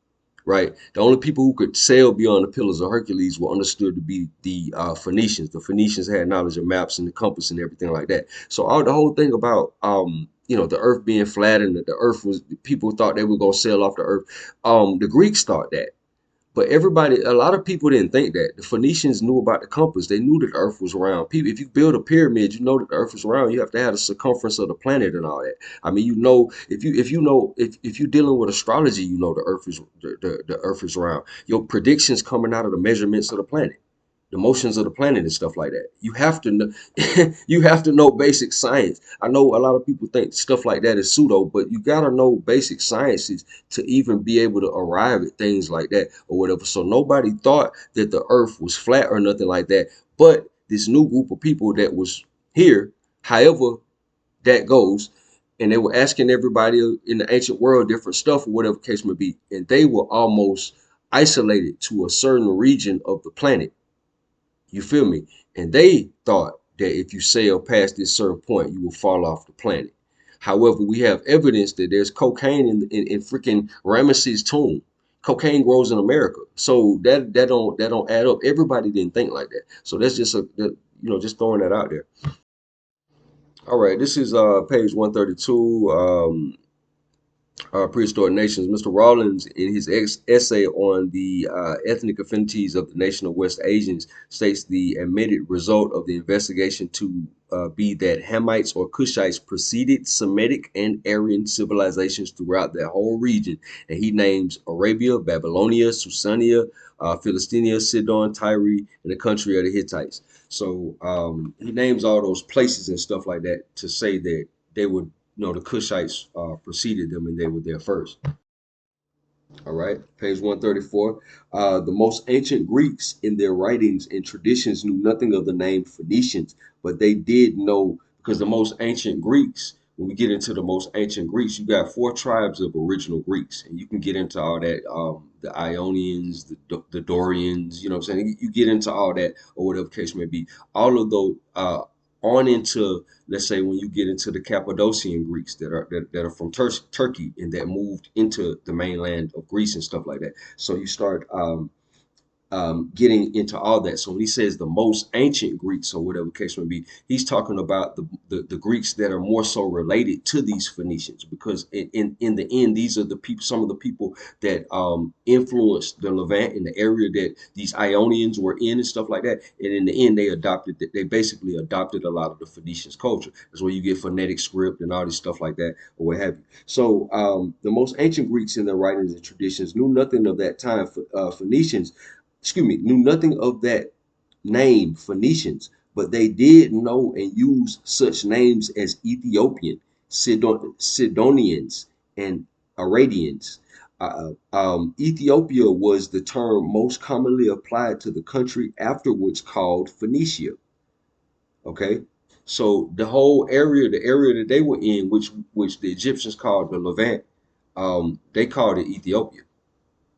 right? The only people who could sail beyond the pillars of Hercules were understood to be the Phoenicians. The Phoenicians had knowledge of maps and the compass and everything like that. So the whole thing about the earth being flat and that the earth was, people thought they were gonna sail off the earth. The Greeks thought that. But a lot of people didn't think that. The Phoenicians knew about the compass. They knew that the Earth was round. People, if you build a pyramid, you know that the Earth is round. You have to have the circumference of the planet and all that. I mean, if you're dealing with astrology, the Earth is round. Your predictions coming out of the measurements of the planet. the motions of the planet and stuff like that. You have to know, you have to know basic science. I know a lot of people think stuff like that is pseudo, but you gotta know basic sciences to even be able to arrive at things like that or whatever. So nobody thought that the earth was flat or nothing like that. But this new group of people that was here, however that goes, and they were asking everybody in the ancient world different stuff or whatever case may be, and they were almost isolated to a certain region of the planet. You feel me? And they thought that if you sail past this certain point, you will fall off the planet. However, we have evidence that there's cocaine in freaking Ramesses' tomb. Cocaine grows in America, so that don't add up. Everybody didn't think like that, so that's just just throwing that out there. All right, this is page 132. Prehistoric Nations. Mr. Rawlins, in his essay on the ethnic affinities of the nation of West Asians, states the admitted result of the investigation to be that Hamites or Kushites preceded Semitic and Aryan civilizations throughout that whole region. And he names Arabia, Babylonia, Susania, Philistia, Sidon, Tyre, and the country of the Hittites. So he names all those places and stuff like that to say that they would the Kushites preceded them and they were there first. All right, page 134. The most ancient Greeks in their writings and traditions knew nothing of the name Phoenicians, but they did know because the most ancient Greeks, when we get into the most ancient Greeks, you got four tribes of original Greeks, and you can get into all that, the Ionians, the Dorians, you know what I'm saying? You get into all that or whatever case may be. All of those on into, let's say, when you get into the Cappadocian Greeks that are from Turkey and that moved into the mainland of Greece and stuff like that. So you start getting into all that. So when he says the most ancient Greeks or whatever case may be, he's talking about the Greeks that are more so related to these Phoenicians because in the end, these are the people, some of the people that influenced the Levant in the area that these Ionians were in and stuff like that. And in the end, they basically adopted a lot of the Phoenicians culture. That's where you get phonetic script and all this stuff like that or what have you. So the most ancient Greeks in their writings and traditions knew nothing of that time. Phoenicians knew nothing of that name, Phoenicians, but they did know and use such names as Ethiopian, Sidonians, and Aradians. Ethiopia was the term most commonly applied to the country afterwards called Phoenicia. Okay, so the whole area, the area that they were in, which the Egyptians called the Levant, they called it Ethiopia.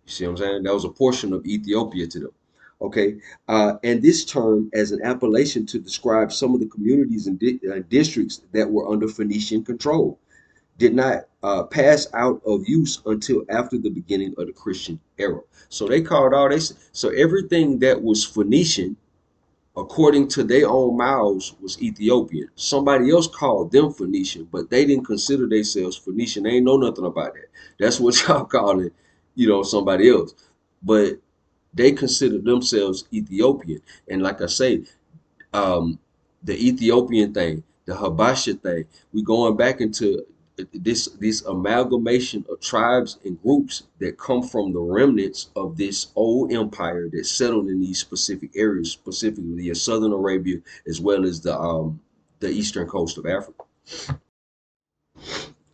You see what I'm saying? That was a portion of Ethiopia to them. Okay. And this term as an appellation to describe some of the communities and districts that were under Phoenician control did not pass out of use until after the beginning of the Christian era. So they called all this. So everything that was Phoenician according to their own mouths, was Ethiopian. Somebody else called them Phoenician, but they didn't consider themselves Phoenician. They ain't know nothing about that. That's what y'all calling, somebody else. But they consider themselves Ethiopian. And like I say, um, the Ethiopian thing, the Habesha thing. We going back into this amalgamation of tribes and groups that come from the remnants of this old empire that settled in these specific areas, specifically in southern Arabia as well as the eastern coast of Africa.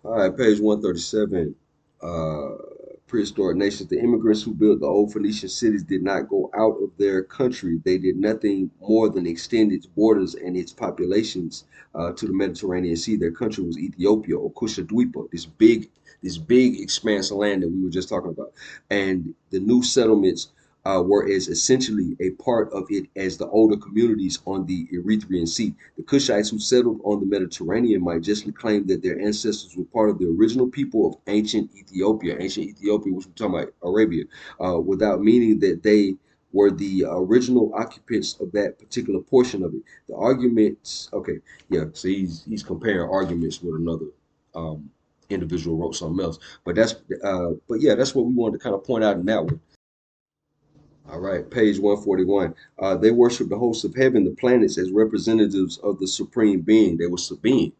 All right, page 137. Uh, Prehistoric nations. The immigrants who built the old Phoenician cities did not go out of their country. They did nothing more than extend its borders and its populations to the Mediterranean Sea. Their country was Ethiopia or Kush-Zaba, this big expanse of land that we were just talking about. And the new settlements were as essentially a part of it as the older communities on the Erythraean Sea. The Kushites who settled on the Mediterranean might justly claim that their ancestors were part of the original people of ancient Ethiopia, which we're talking about Arabia, without meaning that they were the original occupants of that particular portion of it. The arguments, okay, yeah, so he's comparing arguments with another individual wrote something else, but yeah, that's what we wanted to kind of point out in that one. All right, page 141. They worship the hosts of heaven, the planets, as representatives of the supreme being. They were Sabean.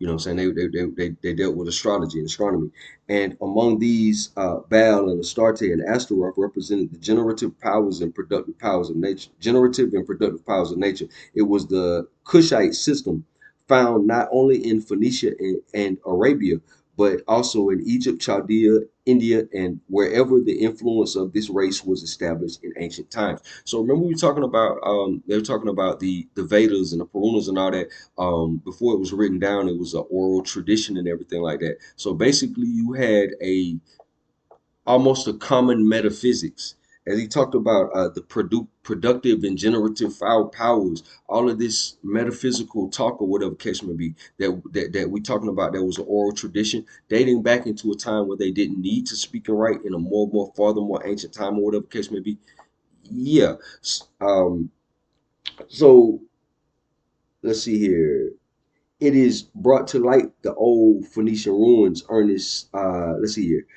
You know what I'm saying? They dealt with astrology and astronomy. And among these, Baal and Astarte and Astaroth represented the generative powers and productive powers of nature. Generative and productive powers of nature. It was the Kushite system found not only in Phoenicia and Arabia, but also in Egypt, Chaldea, India, and wherever the influence of this race was established in ancient times. So remember we were talking about they were talking about the Vedas and the Purunas and all that. Before it was written down, it was an oral tradition and everything like that. So basically you had a almost a common metaphysics. As he talked about the productive and generative powers, all of this metaphysical talk or whatever case may be that we talking about, that was an oral tradition dating back into a time where they didn't need to speak and write in a more farther, more ancient time or whatever case may be. Yeah. Um, so let's see here. It is brought to light the old Phoenician ruins. Ernest, let's see here.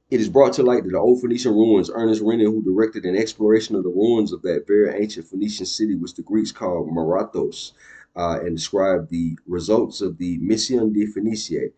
It is brought to light that the old Phoenician ruins, Ernest Renan, who directed an exploration of the ruins of that very ancient Phoenician city, which the Greeks called Marathos, and described the results of the Mission de Phoenicia,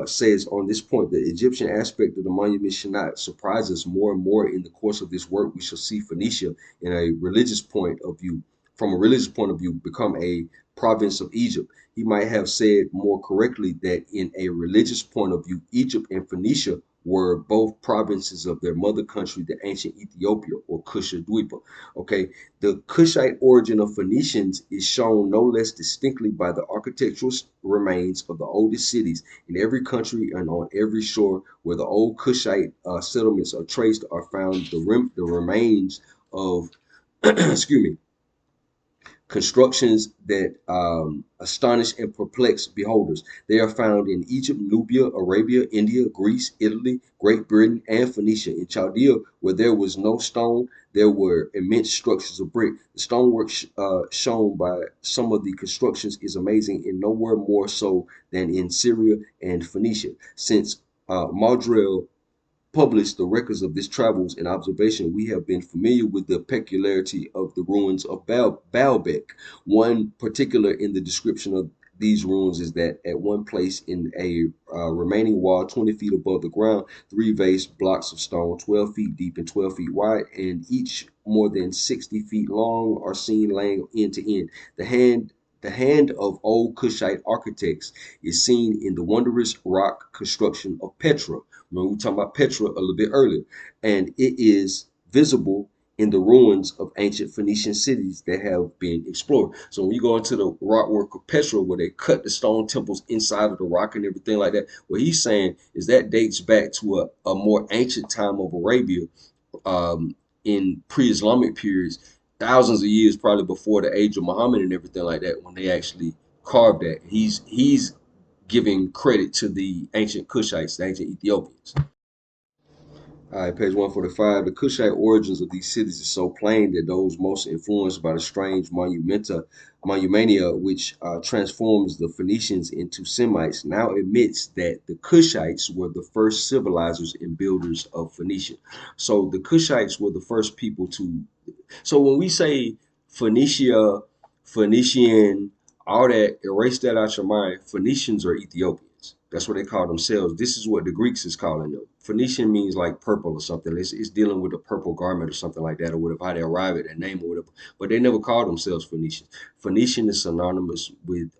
says on this point, the Egyptian aspect of the monument should not surprise us more and more. In the course of this work, we shall see Phoenicia in a religious point of view, from a religious point of view, become a province of Egypt. He might have said more correctly that in a religious point of view, Egypt and Phoenicia were both provinces of their mother country, the ancient Ethiopia or Kush-Zaba. Okay, the Kushite origin of Phoenicians is shown no less distinctly by the architectural remains of the oldest cities in every country and on every shore where the old Kushite settlements are traced are found the remains of excuse me, constructions that astonish and perplex beholders. They are found in Egypt, Nubia, Arabia, India, Greece, Italy, Great Britain, and Phoenicia. In Chaldea, where there was no stone, there were immense structures of brick. The stonework shown by some of the constructions is amazing, and nowhere more so than in Syria and Phoenicia. Since Maudrell published the records of these travels and observation, we have been familiar with the peculiarity of the ruins of Baalbek. One particular in the description of these ruins is that at one place in a remaining wall 20 feet above the ground, three vast blocks of stone 12 feet deep and 12 feet wide, and each more than 60 feet long, are seen laying end to end. The hand of old Kushite architects is seen in the wondrous rock construction of Petra. Remember, we were talking about Petra a little bit earlier, and it is visible in the ruins of ancient Phoenician cities that have been explored. So when you go into the rock work of Petra, where they cut the stone temples inside of the rock and everything like that, what he's saying is that dates back to a more ancient time of Arabia, in pre-Islamic periods, thousands of years probably before the age of Muhammad and everything like that, when they actually carved that. He's giving credit to the ancient Kushites, the ancient Ethiopians. All right, page 145. The Kushite origins of these cities is so plain that those most influenced by the strange monumenta which transforms the Phoenicians into Semites, now admits that the Kushites were the first civilizers and builders of Phoenicia. So the Kushites were the first people to. So when we say Phoenicia, Phoenician, all that, erase that out your mind. Phoenicians are Ethiopians. That's what they call themselves. This is what the Greeks is calling them. Phoenician means like purple or something. It's dealing with a purple garment or something like that, or whatever, how they arrive at that name or whatever. But they never called themselves Phoenicians. Phoenician is synonymous with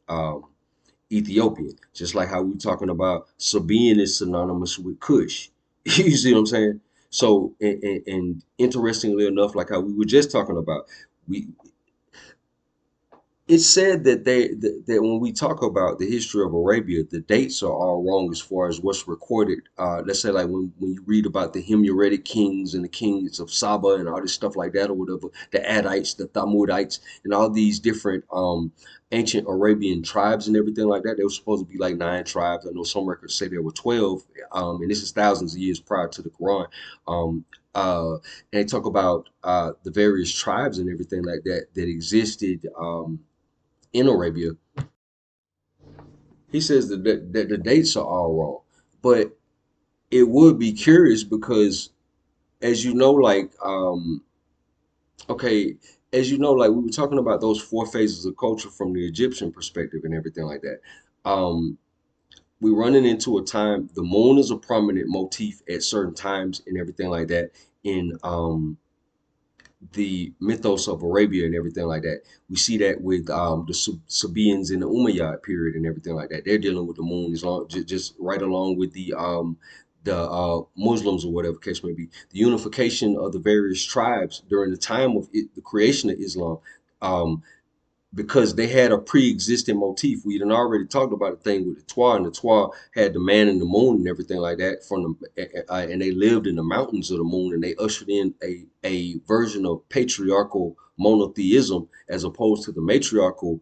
Ethiopian, just like how we are talking about Sabean is synonymous with Kush. You see what I'm saying? So, and interestingly enough, like how we were just talking about, we it's said that that when we talk about the history of Arabia, the dates are all wrong as far as what's recorded. Let's say like when you read about the Himyaritic kings and the kings of Saba and all this stuff like that or whatever, the Adites, the Thamudites, and all these different ancient Arabian tribes and everything like that. They were supposed to be like 9 tribes. I know some records say there were 12, and this is thousands of years prior to the Quran. Um, and they talk about the various tribes and everything like that that existed. In Arabia, he says that the dates are all wrong. But it would be curious because, as you know, like, okay, as you know, like we were talking about those four phases of culture from the Egyptian perspective and everything like that. Um, we're running into a time the moon is a prominent motif at certain times and everything like that in the mythos of Arabia and everything like that. We see that with the Sabeans in the Umayyad period and everything like that. They're dealing with the moon as long just right along with the Muslims or whatever case may be. The unification of the various tribes during the time of the creation of Islam. Um, because they had a pre-existing motif. We had already talked about the thing with the Twa, and the Twa had the man in the moon and everything like that from and they lived in the mountains of the moon, and they ushered in a version of patriarchal monotheism as opposed to the matriarchal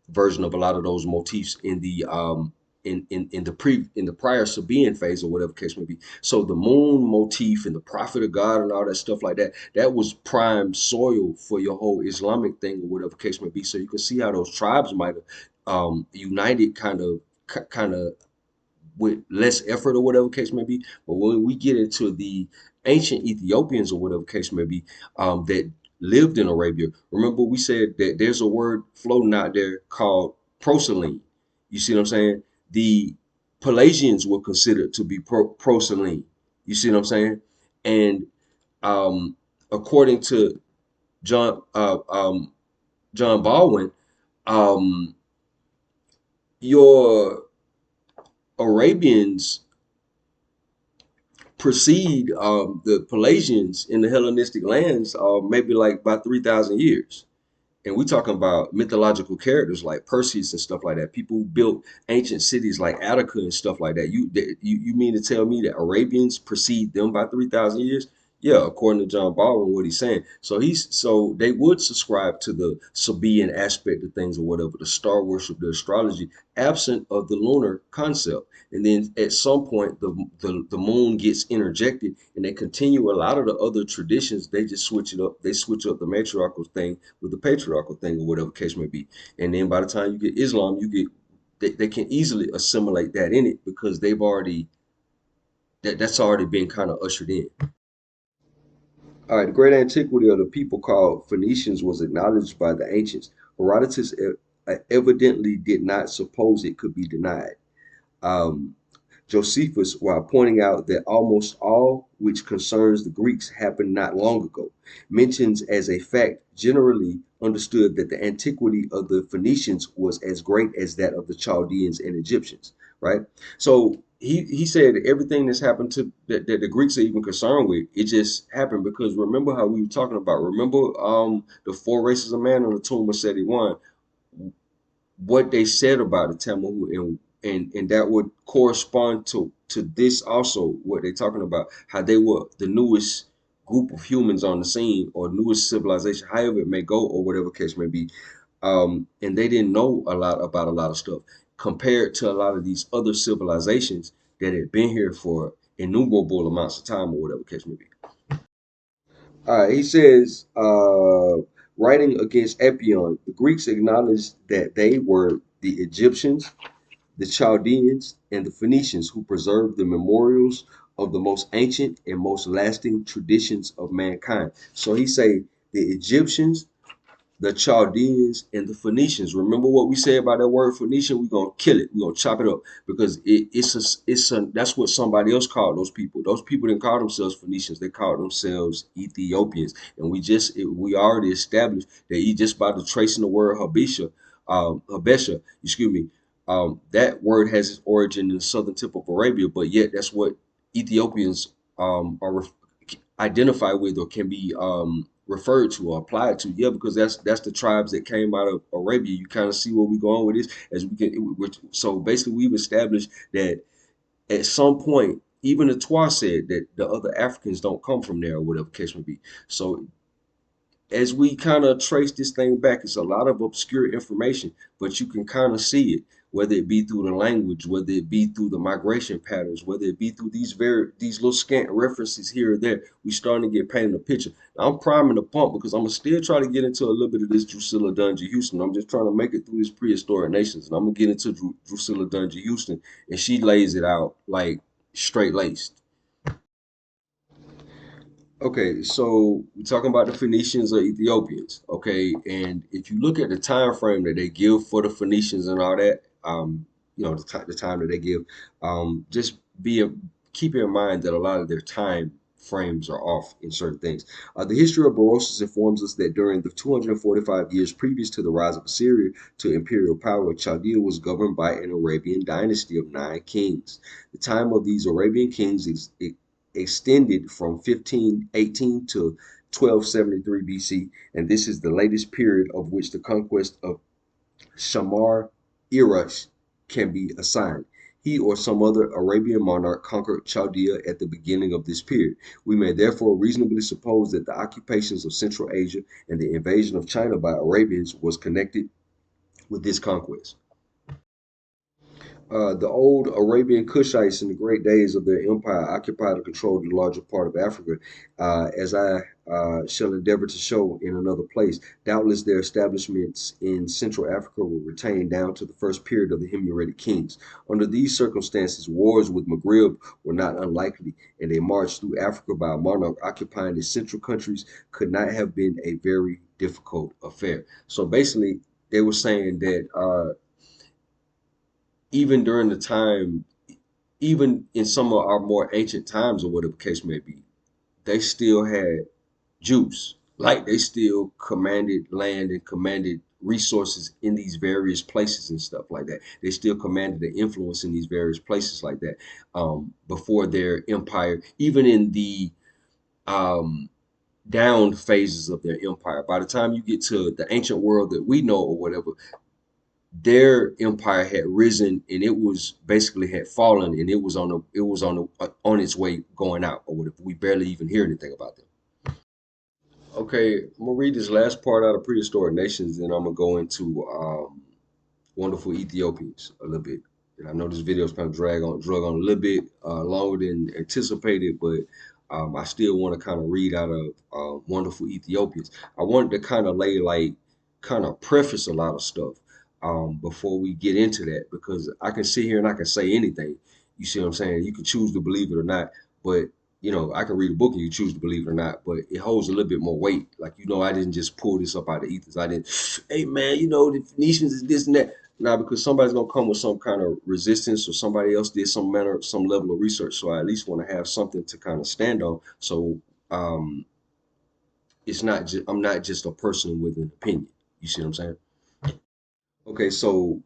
version of a lot of those motifs in the in the prior Sabean phase or whatever case may be. So the moon motif and the prophet of God and all that stuff like that, that was prime soil for your whole Islamic thing or whatever case may be. So you can see how those tribes might have united kind of with less effort or whatever case may be. But when we get into the ancient Ethiopians or whatever case may be, that lived in Arabia, remember we said that there's a word floating out there called proselyne. You see what I'm saying? The Pelagians were considered to be proselyne. You see what I'm saying? And um, according to John John Baldwin, um, your Arabians precede the Pelagians in the Hellenistic lands, maybe like by 3,000 years. And we talking about mythological characters like Perseus and stuff like that. People who built ancient cities like Attica and stuff like that. You mean to tell me that Arabians precede them by 3,000 years? Yeah, according to John Baldwin, what he's saying. So they would subscribe to the Sabean aspect of things or whatever, the star worship, the astrology, absent of the lunar concept. And then at some point, the moon gets interjected, and they continue a lot of the other traditions. They just switch it up. They switch up the matriarchal thing with the patriarchal thing or whatever case may be. And then by the time you get Islam, they can easily assimilate that in it because they've already that's already been kind of ushered in. All right, the great antiquity of the people called Phoenicians was acknowledged by the ancients. Herodotus evidently did not suppose it could be denied. Um, Josephus, while pointing out that almost all which concerns the Greeks happened not long ago, mentions as a fact generally understood that the antiquity of the Phoenicians was as great as that of the Chaldeans and Egyptians, right? So he said everything that's happened to that the Greeks are even concerned with, it just happened because remember how we were talking about, remember the four races of man on the tomb of Seti one, what they said about the Tamahu and that would correspond to this also what they're talking about how they were the newest group of humans on the scene or newest civilization however it may go or whatever case may be and they didn't know a lot about a lot of stuff compared to a lot of these other civilizations that had been here for innumerable amounts of time or whatever case may be. He says, writing against Epion, the Greeks acknowledged that they were the Egyptians, the Chaldeans, and the Phoenicians who preserved the memorials of the most ancient and most lasting traditions of mankind. So he say the Egyptians, the Chaldeans, and the Phoenicians. Remember what we said about that word Phoenician? We're gonna kill it. We're gonna chop it up because it's a that's what somebody else called those people. Those people didn't call themselves Phoenicians. They called themselves Ethiopians. And we already established that just by the tracing the word Habesha, excuse me, that word has its origin in the southern tip of Arabia, but yet that's what Ethiopians are identify with or can be referred to or applied to. Yeah, because that's the tribes that came out of Arabia. You kind of see where we're going with this as we can. So basically, we've established that at some point, even the Twa said that the other Africans don't come from there or whatever case may be. So as we kind of trace this thing back, it's a lot of obscure information, but you can kind of see it, whether it be through the language, whether it be through the migration patterns, whether it be through these little scant references here or there. We starting to get painted a picture. Now, I'm priming the pump because I'm gonna still try to get into a little bit of this Drusilla Dungy Houston. I'm just trying to make it through this prehistoric nations, and I'm gonna get into Drusilla Dungy Houston, and she lays it out like straight laced. Okay, so we're talking about the Phoenicians or Ethiopians. Okay, and if you look at the time frame that they give for the Phoenicians and all that, the time that they give, just be a, keep in mind that a lot of their time frames are off in certain things. The history of Berosus informs us that during the 245 years previous to the rise of Assyria to imperial power, Chaldea was governed by an Arabian dynasty of 9 kings. The time of these Arabian kings is extended from 1518 to 1273 BC, and this is the latest period of which the conquest of Shamar Irash can be assigned. He or some other Arabian monarch conquered Chaldea at the beginning of this period. We may therefore reasonably suppose that the occupations of Central Asia and the invasion of China by Arabians was connected with this conquest. The old Arabian Kushites in the great days of their empire occupied and controlled the larger part of Africa, as I shall endeavor to show in another place. Doubtless their establishments in Central Africa were retained down to the first period of the Himyaritic kings. Under these circumstances, wars with Maghreb were not unlikely, and a march through Africa by a monarch occupying the central countries could not have been a very difficult affair. So basically, they were saying that even during the time, even in some of our more ancient times or whatever the case may be, they still had juice. Like they still commanded land and commanded resources in these various places and stuff like that. They still commanded the influence in these various places like that before their empire, even in the um, down phases of their empire. By the time you get to the ancient world that we know or whatever, their empire had risen and it was basically had fallen and it was on its way going out or whatever. We barely even hear anything about them. Okay, I'm gonna read this last part out of Prehistoric Nations, then I'm gonna go into wonderful Ethiopians a little bit. And I know this video is kind of drug on a little bit longer than anticipated, but I still want to kind of read out of wonderful Ethiopians. I wanted to kind of kind of preface a lot of stuff before we get into that because I can sit here and I can say anything. You see what I'm saying? You can choose to believe it or not, but I can read a book and you choose to believe it or not, but it holds a little bit more weight. Like, I didn't just pull this up out of ethers. I didn't, hey man, the Phoenicians is this and that. Now, because somebody's gonna come with some kind of resistance, or somebody else did some level of research. So I at least want to have something to kind of stand on. So um, it's not just I'm not just a person with an opinion. You see what I'm saying? Okay, so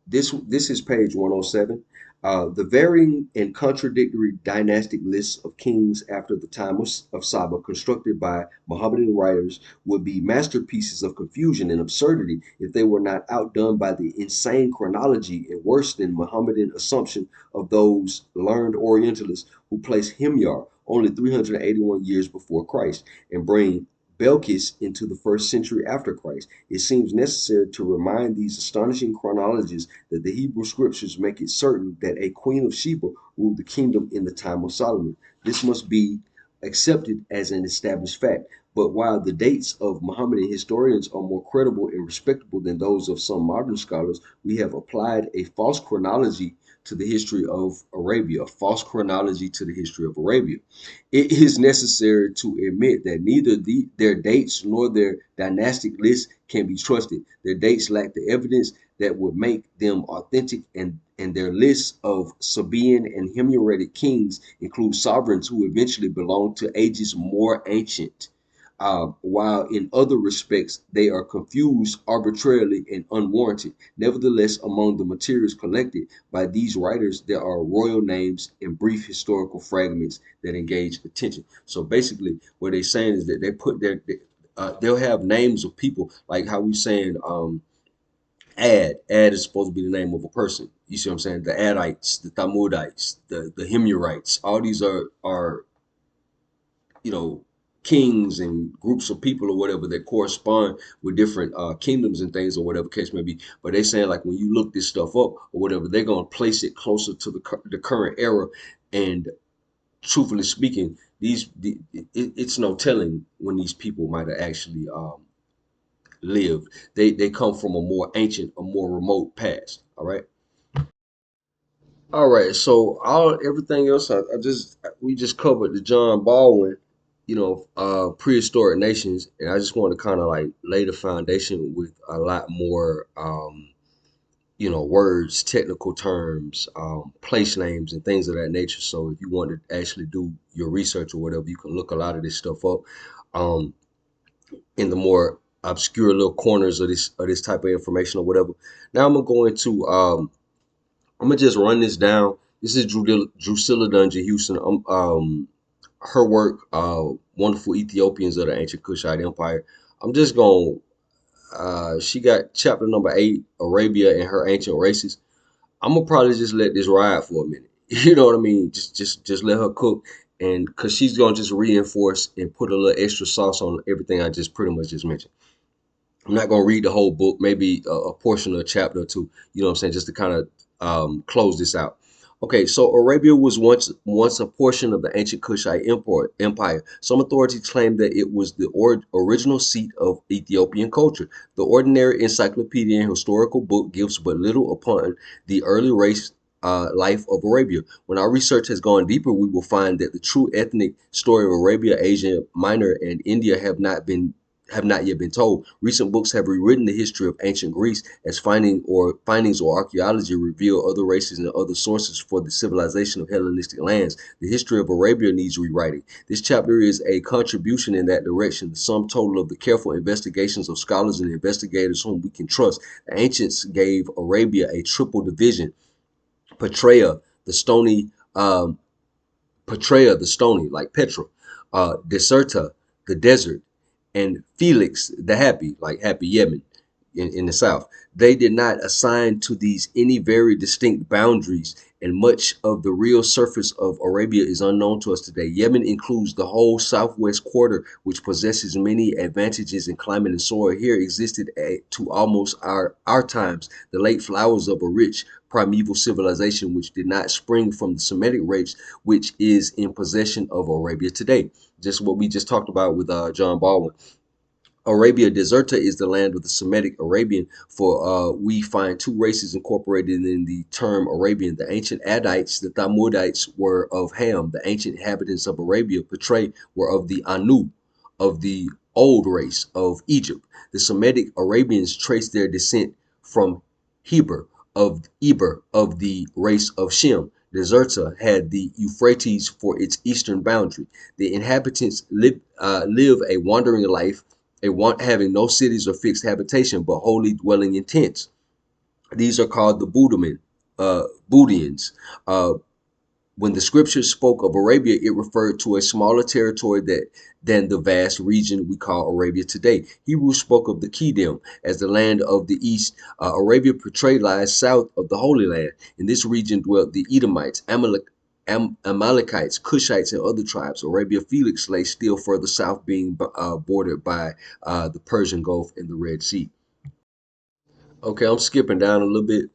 this is page 107. The varying and contradictory dynastic lists of kings after the time of Saba, constructed by Mohammedan writers, would be masterpieces of confusion and absurdity if they were not outdone by the insane chronology and worse than Mohammedan assumption of those learned Orientalists who place Himyar only 381 years before Christ and bring Belkis into the first century after Christ. It seems necessary to remind these astonishing chronologies that the Hebrew scriptures make it certain that a queen of Sheba ruled the kingdom in the time of Solomon. This must be accepted as an established fact. But while the dates of Mohammedan historians are more credible and respectable than those of some modern scholars, we have applied a false chronology to the history of Arabia, a false chronology to the history of Arabia. It is necessary to admit that neither their dates nor their dynastic lists can be trusted. Their dates lack the evidence that would make them authentic, and their lists of Sabean and Himyaritic kings include sovereigns who eventually belonged to ages more ancient. While in other respects they are confused arbitrarily and unwarranted. Nevertheless, among the materials collected by these writers, there are royal names and brief historical fragments that engage attention. So basically, what they're saying is that they put they'll have names of people like how we saying Ad is supposed to be the name of a person. You see what I'm saying? The Adites, the Thamudites, the Himyarites. All these are you know kings and groups of people or whatever that correspond with different kingdoms and things or whatever case may be. But they saying like when you look this stuff up or whatever, they're gonna place it closer to the current era. And truthfully speaking, it's no telling when these people might have actually lived. They come from a more ancient, a more remote past. All right. All right. So all everything else, I just we just covered the John Baldwin. prehistoric nations, and I just want to kind of like lay the foundation with a lot more, words, technical terms, place names, and things of that nature. So if you want to actually do your research or whatever, you can look a lot of this stuff up um, in the more obscure little corners of this type of information or whatever. Now I'm gonna go into I'm gonna just run this down. This is Drusilla Dungeon Houston. Her work, Wonderful Ethiopians of the Ancient Kushite Empire. I'm just gonna she got chapter number 8, Arabia and her ancient races. I'm gonna probably just let this ride for a minute. You know what I mean? Just let her cook, and because she's gonna just reinforce and put a little extra sauce on everything I just pretty much just mentioned. I'm not going to read the whole book, maybe a portion of a chapter or two, you know what I'm saying, just to kind of close this out. Okay, so Arabia was once a portion of the ancient Kushite empire. Some authorities claim that it was the original seat of Ethiopian culture. The ordinary encyclopedia and historical book gives but little upon the early race life of Arabia. When our research has gone deeper, we will find that the true ethnic story of Arabia, Asia Minor, and India have not yet been told. Recent books have rewritten the history of ancient Greece as findings or archaeology reveal other races and other sources for the civilization of Hellenistic lands. The history of Arabia needs rewriting. This chapter is a contribution in that direction, the sum total of the careful investigations of scholars and investigators whom we can trust. The ancients gave Arabia a triple division: Petrea, the stony, um, Petrea, the stony, like Petra, Deserta, the desert, and Felix, the happy, like Happy Yemen in the south. They did not assign to these any very distinct boundaries, and much of the real surface of Arabia is unknown to us today. Yemen includes the whole southwest quarter, which possesses many advantages in climate and soil. Here existed to almost our times the late flowers of a rich primeval civilization, which did not spring from the Semitic race, which is in possession of Arabia today. Just what we just talked about with John Baldwin. Arabia Deserta is the land of the Semitic Arabian, for we find two races incorporated in the term Arabian. The ancient Adites, the Thamudites, were of Ham. The ancient inhabitants of Arabia, Petrae, were of the Anu, of the old race of Egypt. The Semitic Arabians trace their descent from Heber, of the race of Shem. Deserta had the Euphrates for its eastern boundary. The inhabitants live a wandering life, having no cities or fixed habitation, but wholly dwelling in tents. These are called the Budians. Uh, when the scriptures spoke of Arabia, it referred to a smaller territory than the vast region we call Arabia today. Hebrews spoke of the Kedem as the land of the east. Arabia portrayed lies south of the Holy Land. In this region dwelt the Edomites, Amalekites, Cushites, and other tribes. Arabia Felix lay still further south, being bordered by the Persian Gulf and the Red Sea. Okay, I'm skipping down a little bit.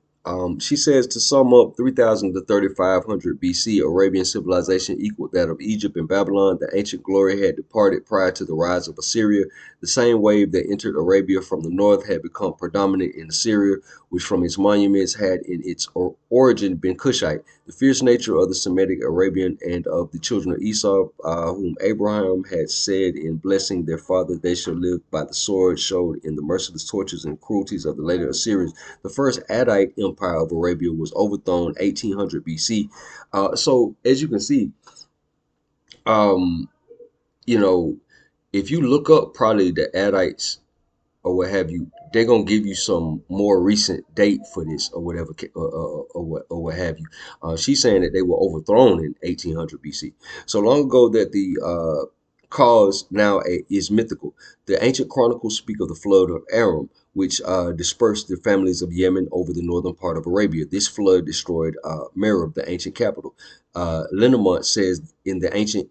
She says, to sum up, 3000 to 3500 BC, Arabian civilization equaled that of Egypt and Babylon. The ancient glory had departed prior to the rise of Assyria. The same wave that entered Arabia from the north had become predominant in Assyria, which from its monuments had in its origin been Cushite. The fierce nature of the Semitic Arabian and of the children of Esau, whom Abraham had said in blessing their father, they shall live by the sword, showed in the merciless tortures and cruelties of the later Assyrians. The first Adite empire of Arabia was overthrown 1800 BC. So as you can see, um, you know, if you look up probably the Adites or what have you, they're gonna give you some more recent date for this or whatever, or what have you. She's saying that they were overthrown in 1800 BC, so long ago that the cause now is mythical. The ancient chronicles speak of the flood of Aram, which dispersed the families of Yemen over the northern part of Arabia. This flood destroyed Merib, the ancient capital. Lenormant says in the Ancient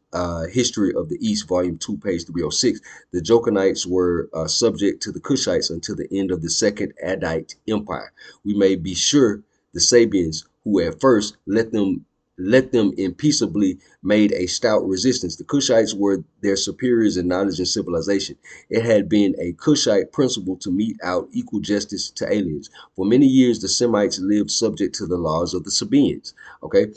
History of the East, Volume 2, page 306, the Jochanites were subject to the Cushites until the end of the Second Adite Empire. We may be sure the Sabeans, who at first let them in peaceably, made a stout resistance. The Cushites were their superiors in knowledge and civilization. It had been a Cushite principle to mete out equal justice to aliens. For many years, the Semites lived subject to the laws of the Sabeans. Okay,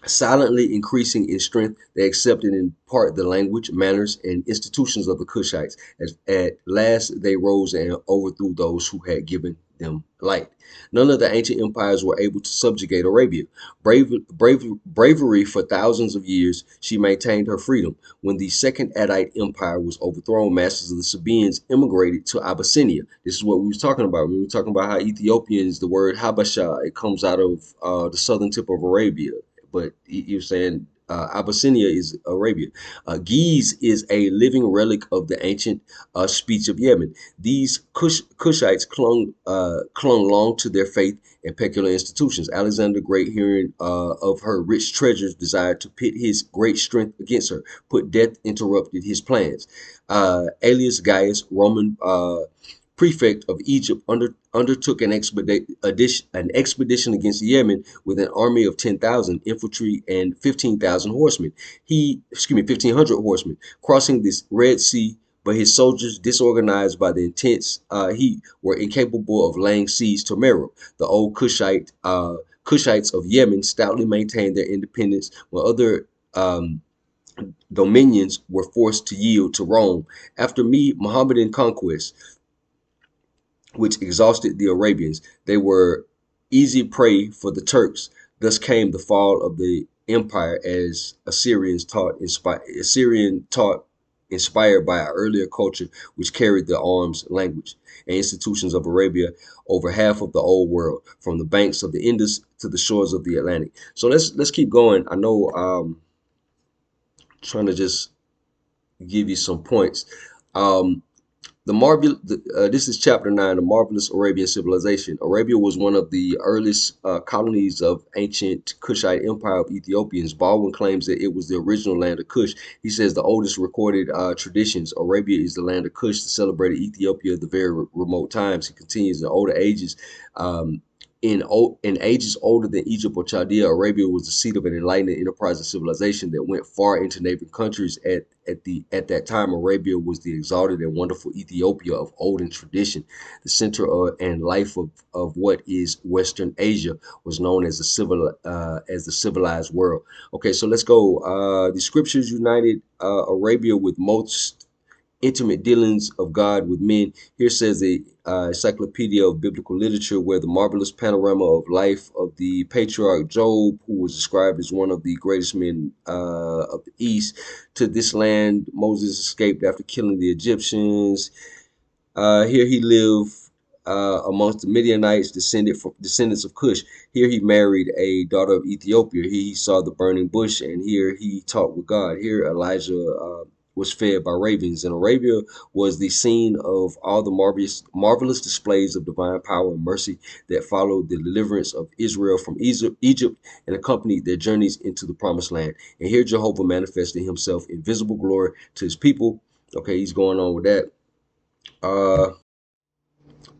silently increasing in strength. They accepted in part the language, manners, and institutions of the Cushites. As at last they rose and overthrew those who had given them light. None of the ancient empires were able to subjugate Arabia. Bravery for thousands of years, she maintained her freedom. When the Second Adite Empire was overthrown, masters of the Sabeans immigrated to Abyssinia. This is what we were talking about. We were talking about how Ethiopians, the word Habesha, it comes out of the southern tip of Arabia, but you're saying Abyssinia is Arabia. Ge'ez is a living relic of the ancient speech of Yemen. These Cushites clung long to their faith and peculiar institutions. Alexander the Great, hearing of her rich treasures, desired to pit his great strength against her. Put death interrupted his plans. Aelius Gaius, Roman prefect of Egypt, undertook an expedition against Yemen with an army of 10,000 infantry and 15,000 horsemen. 1,500 horsemen, crossing this Red Sea. But his soldiers, disorganized by the intense heat, were incapable of laying siege to Meroe. The old Cushites of Yemen stoutly maintained their independence, while other dominions were forced to yield to Rome. After Mohammedan conquest, which exhausted the Arabians, they were easy prey for the Turks. Thus came the fall of the empire, as Assyrian taught, inspired by an earlier culture which carried the arms, language, and institutions of Arabia over half of the old world, from the banks of the Indus to the shores of the Atlantic. So let's keep going. I know trying to just give you some points. Um, this is chapter 9, the marvelous Arabian civilization. Arabia was one of the earliest colonies of ancient Kushite empire of Ethiopians. Baldwin claims that it was the original land of Kush. He says the oldest recorded traditions, Arabia is the land of Kush, that celebrated Ethiopia at the very remote times. He continues, in older ages, um, in ages older than Egypt or Chaldea, Arabia was the seat of an enlightened enterprise and civilization that went far into neighboring countries. At that time, Arabia was the exalted and wonderful Ethiopia of olden tradition. The center and life of what is Western Asia was known as the civilized world. Okay, so let's go. The scriptures united Arabia with most intimate dealings of God with men. Here says the Encyclopedia of Biblical Literature, where the marvelous panorama of life of the patriarch Job, who was described as one of the greatest men of the East. To this land Moses escaped after killing the Egyptians. Here he lived amongst the Midianites, descendants of Cush. Here he married a daughter of Ethiopia. Here he saw the burning bush, and here he talked with God. Here Elijah was fed by ravens. And Arabia was the scene of all the marvelous displays of divine power and mercy that followed the deliverance of Israel from Egypt and accompanied their journeys into the promised land. And here Jehovah manifested himself in visible glory to his people. Okay, he's going on with that. Uh,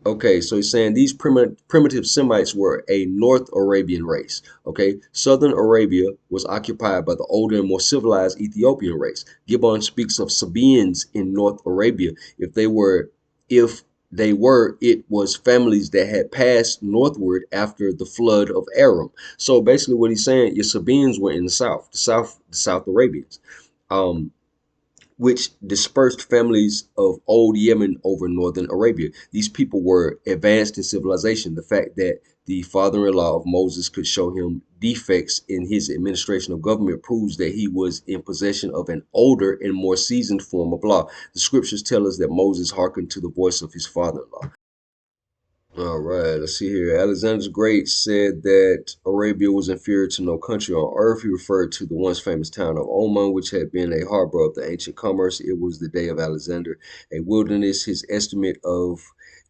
Okay, so he's saying these primitive Semites were a North Arabian race. Okay, Southern Arabia was occupied by the older and more civilized Ethiopian race. Gibbon speaks of Sabeans in North Arabia. If they were, it was families that had passed northward after the flood of Aram. So basically, what he's saying, your Sabeans were in the South Arabians. Um, which dispersed families of old Yemen over northern Arabia. These people were advanced in civilization. The fact that the father-in-law of Moses could show him defects in his administration of government proves that he was in possession of an older and more seasoned form of law. The scriptures tell us that Moses hearkened to the voice of his father-in-law. All right, let's see here. Alexander the Great said that Arabia was inferior to no country on earth. He referred to the once famous town of Oman, which had been a harbor of the ancient commerce. It was the day of Alexander, a wilderness. His estimate of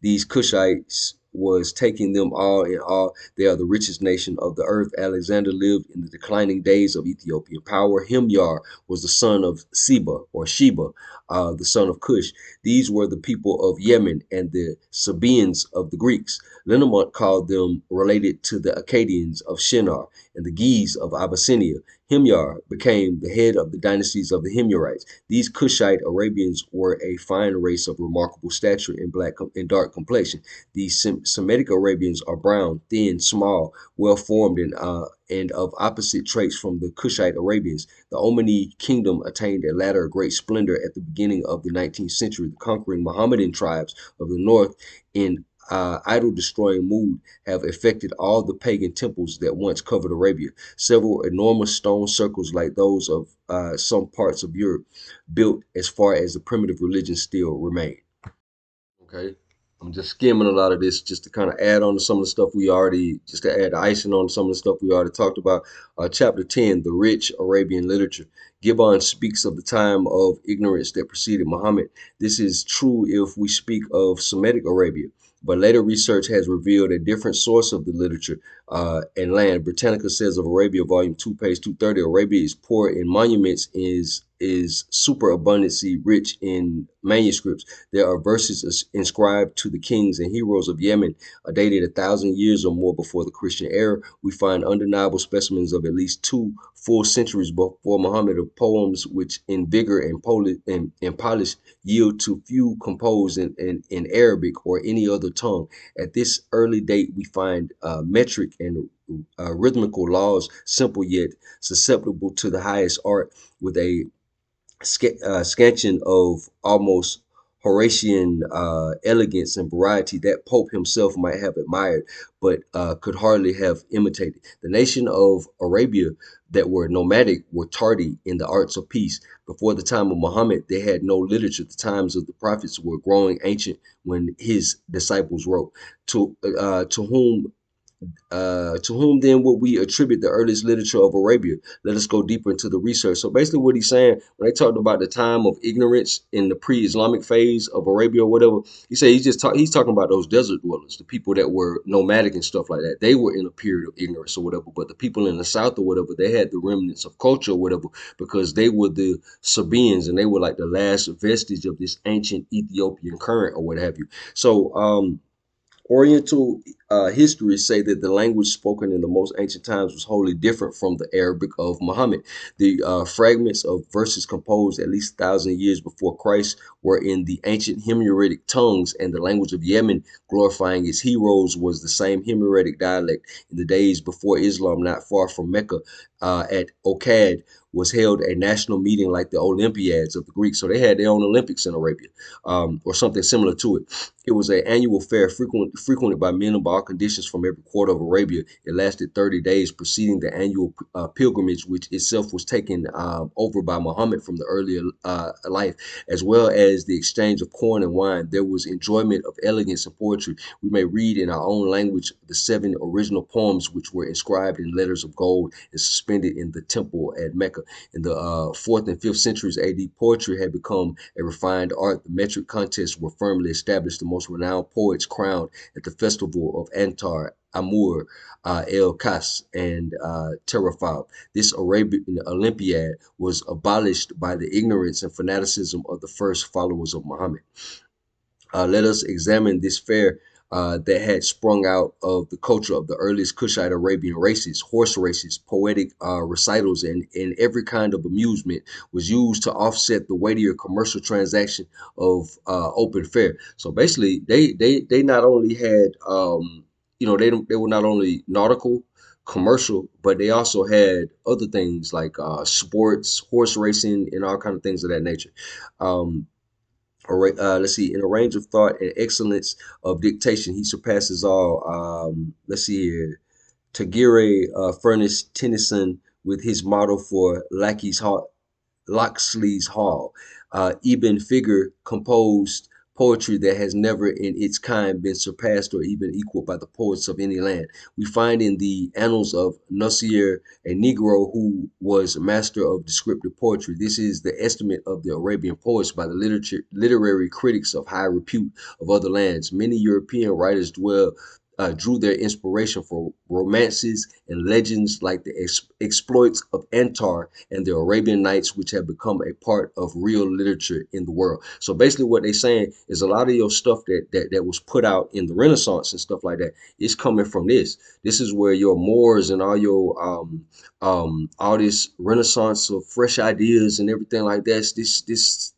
these Cushites was taking them all in all. They are the richest nation of the earth. Alexander lived in the declining days of Ethiopian power. Himyar was the son of Seba or Sheba, the son of Cush. These were the people of Yemen and the Sabeans of the Greeks. Lenormant called them related to the Akkadians of Shinar and the Ge'ez of Abyssinia. Himyar became the head of the dynasties of the Himyarites. These Kushite Arabians were a fine race of remarkable stature and black and dark complexion. These Semitic Arabians are brown, thin, small, well formed, and of opposite traits from the Kushite Arabians. The Omani kingdom attained a latter great splendor at the beginning of the 19th century. The conquering Mohammedan tribes of the north in idol destroying mood have affected all the pagan temples that once covered Arabia. Several enormous stone circles, like those of some parts of Europe, built as far as the primitive religion, still remain. Okay. I'm just skimming a lot of this just to kind of add on to some of the stuff we already, just to add icing on some of the stuff we already talked about. Chapter 10, the rich Arabian literature. Gibbon speaks of the time of ignorance that preceded Muhammad. This is true if we speak of Semitic Arabia, but later research has revealed a different source of the literature and land. Britannica says of Arabia, volume 2, page 230, Arabia is poor in monuments, is superabundancy rich in manuscripts. There are verses inscribed to the kings and heroes of Yemen, dated 1,000 years or more before the Christian era. We find undeniable specimens of at least 2 full centuries before Muhammad of poems which, in vigor and polish, yield to few composed in Arabic or any other tongue. At this early date, we find metric and rhythmical laws, simple yet susceptible to the highest art, with a scansion of almost Horatian elegance and variety that Pope himself might have admired, but could hardly have imitated. The nation of Arabia that were nomadic were tardy in the arts of peace. Before the time of Muhammad, they had no literature. The times of the prophets were growing ancient when his disciples wrote. To uh, to whom to whom then would we attribute the earliest literature of Arabia? Let us go deeper into the research. So basically what he's saying, when they talked about the time of ignorance in the pre-Islamic phase of Arabia or whatever, he said he's talking about those desert dwellers, the people that were nomadic and stuff like that. They were in a period of ignorance or whatever, but the people in the south or whatever, they had the remnants of culture or whatever, because they were the Sabeans, and they were like the last vestige of this ancient Ethiopian current or what have you. So Oriental histories say that the language spoken in the most ancient times was wholly different from the Arabic of Muhammad. The fragments of verses composed at least 1,000 years before Christ were in the ancient Himyaritic tongues, and the language of Yemen, glorifying its heroes, was the same Himyaritic dialect. In the days before Islam, not far from Mecca, at Okad, was held a national meeting like the Olympiads of the Greeks. So they had their own Olympics in Arabia, or something similar to it. It was an annual fair frequented by men of all conditions from every quarter of Arabia. It lasted 30 days, preceding the annual pilgrimage, which itself was taken over by Muhammad from the earlier life, as well as the exchange of corn and wine. There was enjoyment of elegance and poetry. We may read in our own language the 7 original poems, which were inscribed in letters of gold and suspended in the temple at Mecca. In the 4th and 5th centuries AD, poetry had become a refined art. The metric contests were firmly established. The most renowned poets crowned at the festival of Antar, Amur, El Kas, and Terafab. This Arabian Olympiad was abolished by the ignorance and fanaticism of the first followers of Muhammad. Let us examine this fair that had sprung out of the culture of the earliest Kushite Arabian races. Horse races, poetic recitals, and every kind of amusement was used to offset the weightier commercial transaction of open fair. So basically, they not only had they were not only nautical, commercial, but they also had other things like sports, horse racing, and all kind of things of that nature. Um, let's see, in a range of thought and excellence of dictation, he surpasses all. Let's see here. Tagire furnished Tennyson with his model for Locksley's Hall. Ibn Figure composed poetry that has never in its kind been surpassed or even equaled by the poets of any land. We find in the annals of Nasir, a Negro who was master of descriptive poetry. This is the estimate of the Arabian poets by the literary critics of high repute of other lands. Many European writers dwell drew their inspiration from romances and legends like the exploits of Antar and the Arabian Nights, which have become a part of real literature in the world. So basically, what they're saying is a lot of your stuff that was put out in the Renaissance and stuff like that is coming from this. This is where your Moors and all your all this renaissance of fresh ideas and everything like that,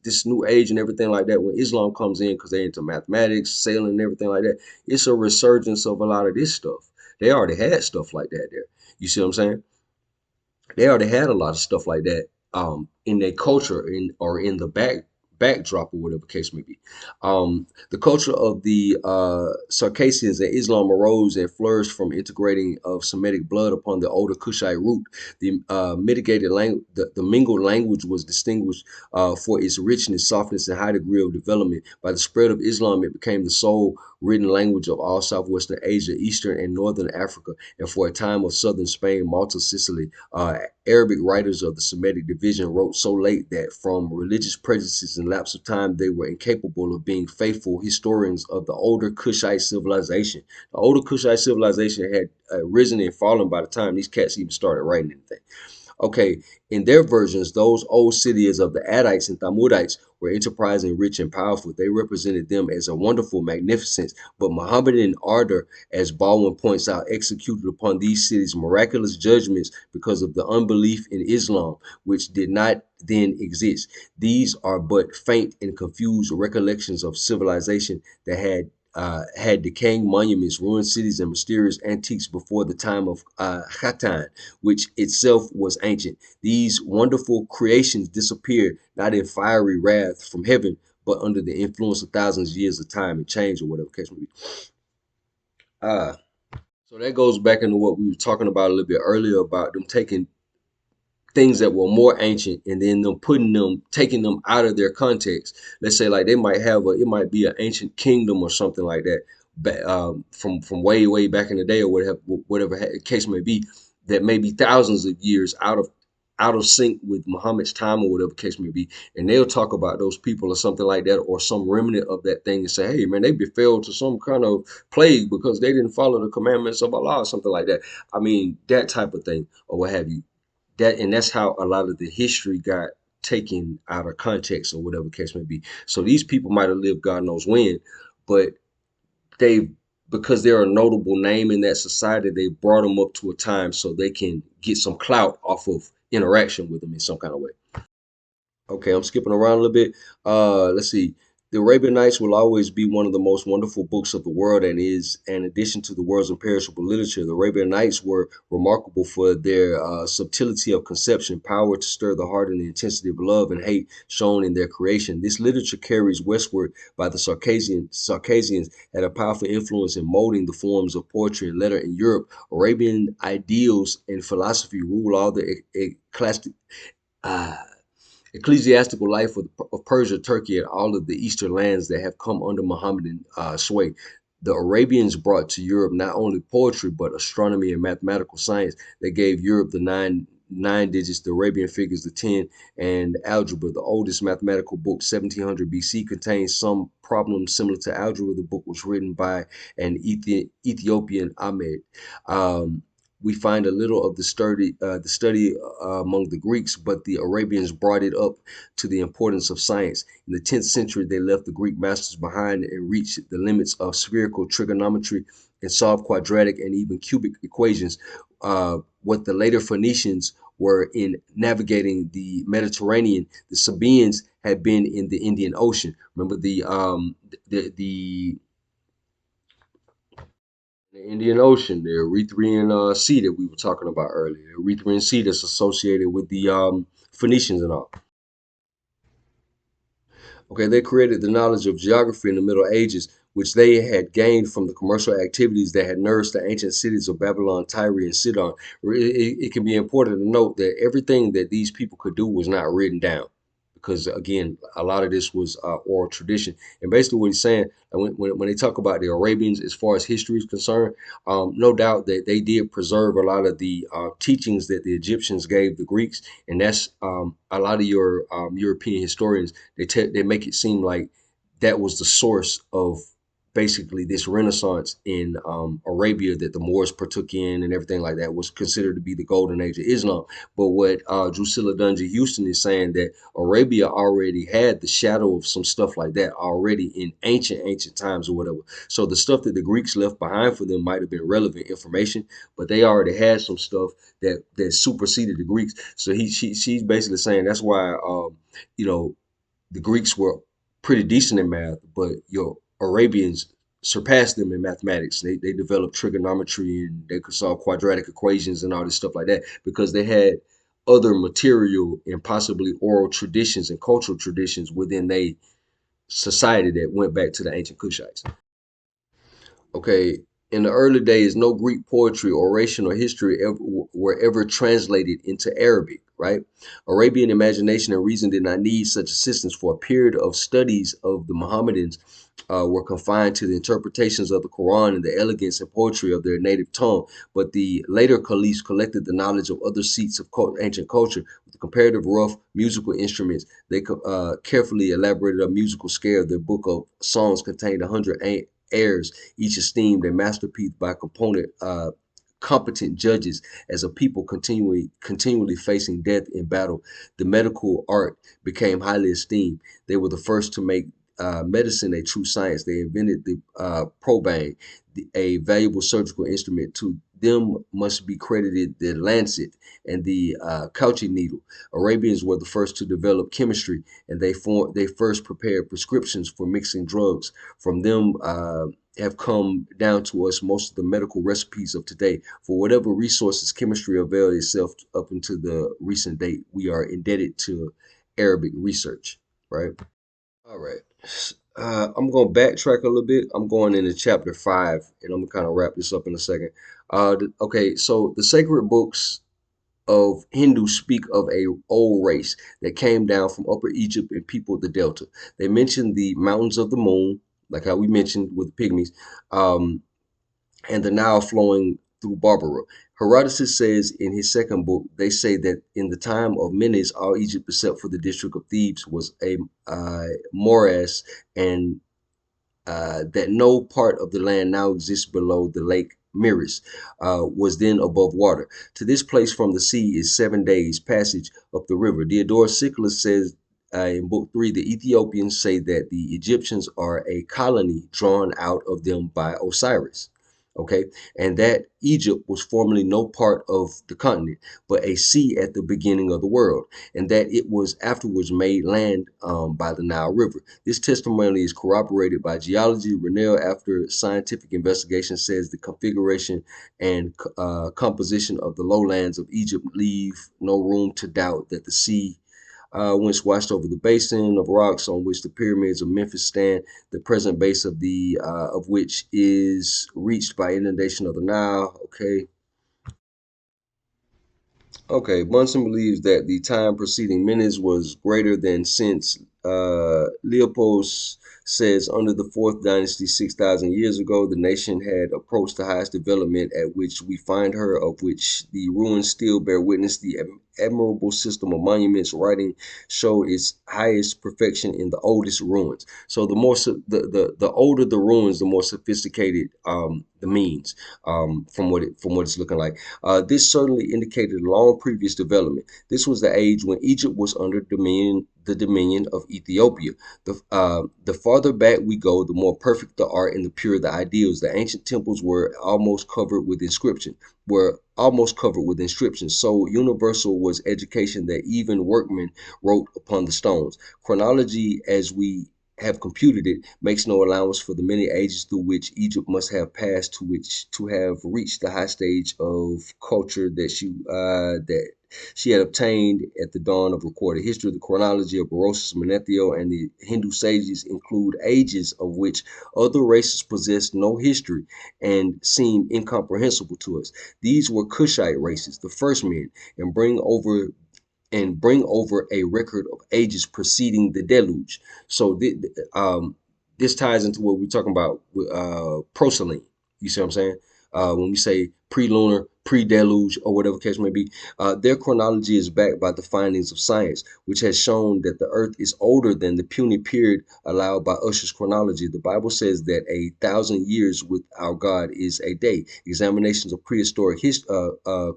this new age and everything like that, when Islam comes in because they're into mathematics, sailing and everything like that, it's a resurgence of a lot of this stuff. They already had stuff like that there. You see what I'm saying? They already had a lot of stuff like that in their culture in the backdrop or whatever case may be. The culture of the Circassians and Islam arose and flourished from integrating of Semitic blood upon the older Kushite root. The mitigated language, the mingled language was distinguished for its richness, softness, and high degree of development. By the spread of Islam, it became the sole written language of all southwestern Asia, eastern and northern Africa, and for a time of southern Spain, Malta, Sicily. Arabic writers of the Semitic division wrote so late that from religious prejudices and lapse of time, they were incapable of being faithful historians of the older Kushite civilization. The older Kushite civilization had risen and fallen by the time these cats even started writing anything. Okay, in their versions, those old cities of the Adites and Thamudites were enterprising, rich, and powerful. They represented them as a wonderful magnificence, but Mohammedan ardor, as Baldwin points out, executed upon these cities miraculous judgments because of the unbelief in Islam, which did not then exist. These are but faint and confused recollections of civilization that had decaying monuments, ruined cities, and mysterious antiques before the time of Khatan, which itself was ancient. These wonderful creations disappeared not in fiery wrath from heaven, but under the influence of thousands of years of time and change or whatever case may be. Uh, so that goes back into what we were talking about a little bit earlier about them taking things that were more ancient and then them taking them out of their context. Let's say like they might have it might be an ancient kingdom or something like that, from way back in the day or whatever case may be, that may be thousands of years out of sync with Muhammad's time or whatever case may be, and they'll talk about those people or something like that or some remnant of that thing and say, hey man, they befell to some kind of plague because they didn't follow the commandments of Allah or something like that. I mean, that type of thing or what have you. That's how a lot of the history got taken out of context or whatever case may be. So these people might have lived God knows when, but they because they're a notable name in that society, they brought them up to a time so they can get some clout off of interaction with them in some kind of way. Okay, I'm skipping around a little bit. Let's see. The Arabian Nights will always be one of the most wonderful books of the world and is an addition to the world's imperishable literature. The Arabian Nights were remarkable for their subtlety of conception, power to stir the heart, and the intensity of love and hate shown in their creation. This literature carries westward by the Circassians had a powerful influence in molding the forms of poetry and letter in Europe. Arabian ideals and philosophy rule all the classic. Uh, ecclesiastical life of Persia, Turkey, and all of the eastern lands that have come under Mohammedan sway. The Arabians brought to Europe not only poetry but astronomy and mathematical science. They gave Europe the nine digits, the Arabian figures, the 10, and algebra. The oldest mathematical book, 1700 BC, contains some problems similar to algebra. The book was written by an Ethiopian Ahmed. Um, we find a little of the study among the Greeks, but the Arabians brought it up to the importance of science. In the 10th century, they left the Greek masters behind and reached the limits of spherical trigonometry and solved quadratic and even cubic equations. What the later Phoenicians were in navigating the Mediterranean, the Sabeans had been in the Indian Ocean. Remember the Indian Ocean, the Erythraean Sea that we were talking about earlier, the Erythraean Sea that's associated with the Phoenicians and all. Okay, they created the knowledge of geography in the Middle Ages, which they had gained from the commercial activities that had nourished the ancient cities of Babylon, Tyre, and Sidon. It can be important to note that everything that these people could do was not written down, because again, a lot of this was oral tradition. And basically, what he's saying, when they talk about the Arabians, as far as history is concerned, no doubt that they did preserve a lot of the teachings that the Egyptians gave the Greeks, and that's a lot of your European historians. They make it seem like that was the source of basically this renaissance in Arabia that the Moors partook in and everything like that was considered to be the golden age of Islam. But what Drusilla Dungy Houston is saying that Arabia already had the shadow of some stuff like that already in ancient times or whatever. So the stuff that the Greeks left behind for them might have been relevant information, but they already had some stuff that superseded the Greeks. So she's basically saying that's why you know the Greeks were pretty decent in math, but your Arabians surpassed them in mathematics. They developed trigonometry and they could solve quadratic equations and all this stuff like that because they had other material and possibly oral traditions and cultural traditions within a society that went back to the ancient Kushites. Okay, in the early days, no Greek poetry, oration, or history were ever translated into Arabic, right? Arabian imagination and reason did not need such assistance for a period of studies of the Mohammedans were confined to the interpretations of the Quran and the elegance and poetry of their native tongue. But the later caliphs collected the knowledge of other seats of ancient culture with comparative rough musical instruments. They carefully elaborated a musical scale. Their book of songs contained 100 airs, each esteemed a masterpiece by competent judges. As a people continually facing death in battle, the medical art became highly esteemed. They were the first to make medicine a true science. They invented the probang, a valuable surgical instrument. To them must be credited the lancet and the couching needle. Arabians were the first to develop chemistry, and they first prepared prescriptions for mixing drugs. From them have come down to us most of the medical recipes of today. For whatever resources chemistry availed itself up until the recent date, we are indebted to Arabic research, right? All right. I'm going to backtrack a little bit. I'm going into chapter 5, and I'm going to kind of wrap this up in a second. Okay, so the sacred books of Hindus speak of a old race that came down from Upper Egypt and peopled the Delta. They mention the mountains of the moon, like how we mentioned with the pygmies, um, and the Nile flowing through Barbara. Herodotus says in his second book, they say that in the time of Menes, all Egypt except for the district of Thebes was a morass, and that no part of the land now exists below the lake Meris, was then above water. To this place from the sea is 7 days' passage up the river. Diodorus Siculus says in book 3, the Ethiopians say that the Egyptians are a colony drawn out of them by Osiris. Okay, and that Egypt was formerly no part of the continent, but a sea at the beginning of the world, and that it was afterwards made land by the Nile River. This testimony is corroborated by geology. Rennell, after scientific investigation, says the configuration and composition of the lowlands of Egypt leave no room to doubt that the sea once washed over the basin of rocks on which the pyramids of Memphis stand, the present base of which is reached by inundation of the Nile. Okay, Okay, Bunsen believes that the time preceding Menes was greater than since Leopold says under the fourth dynasty 6,000 years ago, the nation had approached the highest development at which we find her, of which the ruins still bear witness. The admirable system of monuments writing showed its highest perfection in the oldest ruins. So the more the older the ruins, the more sophisticated the means from what it's looking like. This certainly indicated a long previous development. This was the age when Egypt was under the dominion of Ethiopia. The farther back we go, the more perfect the art and the purer the ideals. The ancient temples were almost covered with inscriptions. So universal was education that even workmen wrote upon the stones. Chronology, as we have computed it, makes no allowance for the many ages through which Egypt must have passed to have reached the high stage of culture that she had obtained at the dawn of recorded history. The chronology of Berosus, Manetho, and the Hindu sages include ages of which other races possessed no history and seem incomprehensible to us. These were Kushite races, the first men, and bring over a record of ages preceding the deluge. So this ties into what we're talking about with proselyne. You see what I'm saying? when we say pre-lunar, pre-deluge, or whatever case may be, their chronology is backed by the findings of science, which has shown that the Earth is older than the puny period allowed by Usher's chronology. The Bible says that 1,000 years with our God is a day. Examinations of prehistoric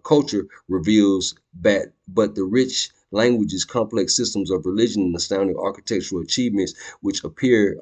culture reveals that, but the rich languages, complex systems of religion, and astounding architectural achievements which appear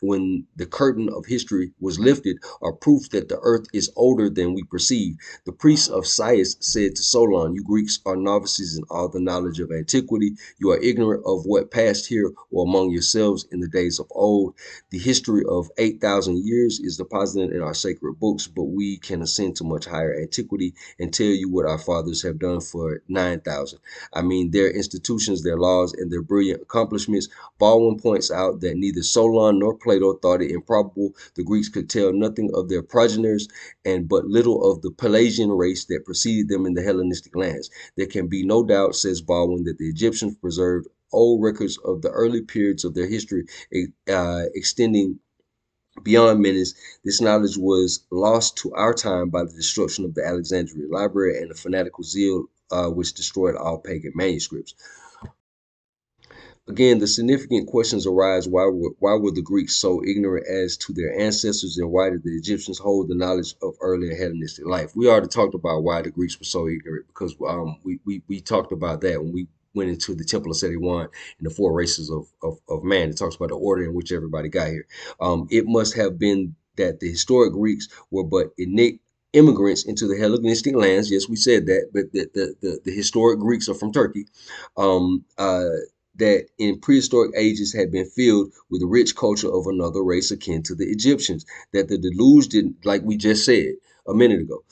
when the curtain of history was lifted are proof that the earth is older than we perceive. The priest of Sais said to Solon, "You Greeks are novices in all the knowledge of antiquity. You are ignorant of what passed here or among yourselves in the days of old. The history of 8,000 years is deposited in our sacred books, but we can ascend to much higher antiquity and tell you what our fathers have done for 9,000. I mean, their institutions, their laws, and their brilliant accomplishments." Baldwin points out that neither Solon nor Plato thought it improbable the Greeks could tell nothing of their progenitors and but little of the Pelasian race that preceded them in the Hellenistic lands. There can be no doubt, says Baldwin, that the Egyptians preserved old records of the early periods of their history, extending beyond Menes. This knowledge was lost to our time by the destruction of the Alexandrian library and the fanatical zeal which destroyed all pagan manuscripts. Again, the significant questions arise: why were the Greeks so ignorant as to their ancestors, and why did the Egyptians hold the knowledge of earlier Hellenistic life? We already talked about why the Greeks were so ignorant, because we talked about that when we went into the Temple of Setiwan and the four races of man. It talks about the order in which everybody got here. It must have been that the historic Greeks were but immigrants into the Hellenistic lands. Yes, we said that, but the historic Greeks are from Turkey. Um, uh, that in prehistoric ages had been filled with the rich culture of another race akin to the Egyptians. That the deluge didn't, like we just said a minute ago,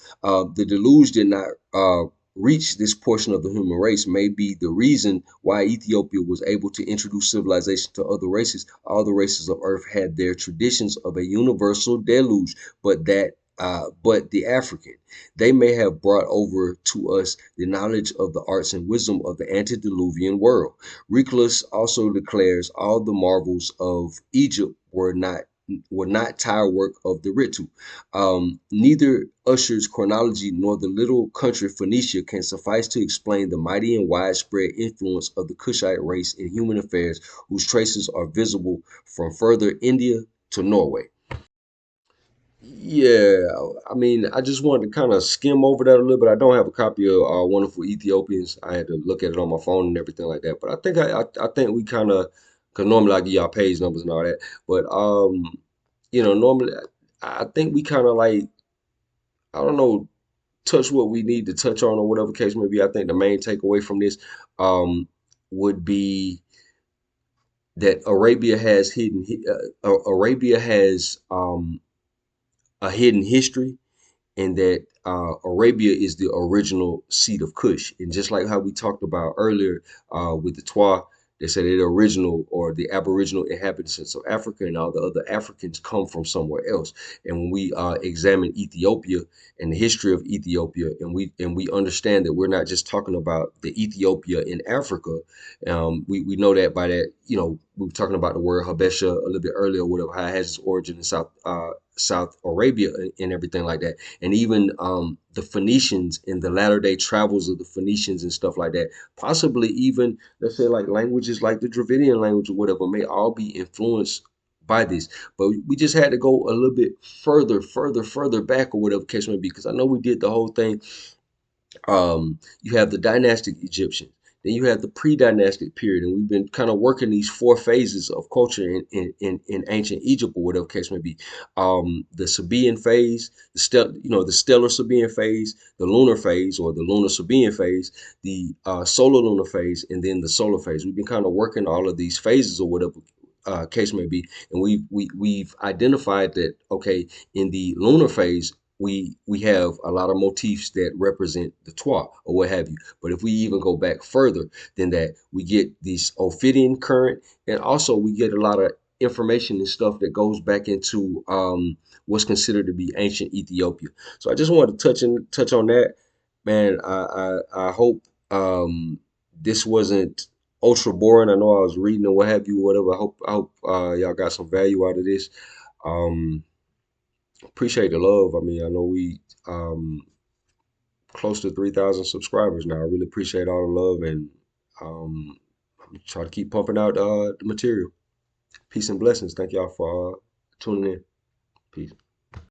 the deluge did not reach this portion of the human race may be the reason why Ethiopia was able to introduce civilization to other races. All the races of Earth had their traditions of a universal deluge, but the African, they may have brought over to us the knowledge of the arts and wisdom of the antediluvian world. Reclus also declares all the marvels of Egypt were not tire work of the Ritu. Neither Usher's chronology nor the little country Phoenicia can suffice to explain the mighty and widespread influence of the Kushite race in human affairs, whose traces are visible from further India to Norway. Yeah, I mean, I just wanted to kind of skim over that a little bit. I don't have a copy of Wonderful Ethiopians. I had to look at it on my phone and everything like that. But I think I think we kind of, because normally I give y'all page numbers and all that. But normally I think we kind of like, I don't know, touch what we need to touch on or whatever case may be. I think the main takeaway from this um would be that Arabia has a hidden history, and that Arabia is the original seat of Kush. And just like how we talked about earlier with the Twa, they said the original or the aboriginal inhabitants of Africa and all the other Africans come from somewhere else. And when we examine Ethiopia and the history of Ethiopia, and we understand that we're not just talking about the Ethiopia in Africa, we know that by that, we were talking about the word Habesha a little bit earlier, whatever, how it has its origin in South Arabia and everything like that. And even the Phoenicians in the latter day travels of the Phoenicians and stuff like that, possibly even, let's say, like languages like the Dravidian language or whatever, may all be influenced by this. But we just had to go a little bit further back or whatever case may be, because I know we did the whole thing. You have the dynastic Egyptians, then you have the pre-dynastic period, and we've been kind of working these four phases of culture in ancient Egypt or whatever case may be. The Sabean phase, the stellar Sabean phase, the lunar phase or the lunar Sabean phase, the solar lunar phase, and then the solar phase. We've been kind of working all of these phases or whatever case may be, and we've identified that, okay, in the lunar phase we have a lot of motifs that represent the Twa or what have you. But if we even go back further than that, we get this Ophidian current, and also we get a lot of information and stuff that goes back into what's considered to be ancient Ethiopia. So I just wanted to touch on that, man. I hope this wasn't ultra boring. I know I was reading or what have you, whatever. I hope y'all got some value out of this. Um, Appreciate the love. I mean, I know we close to 3,000 subscribers now. I really appreciate all the love, and um, I'm trying to keep pumping out the material. Peace and blessings. Thank y'all for tuning in. Peace.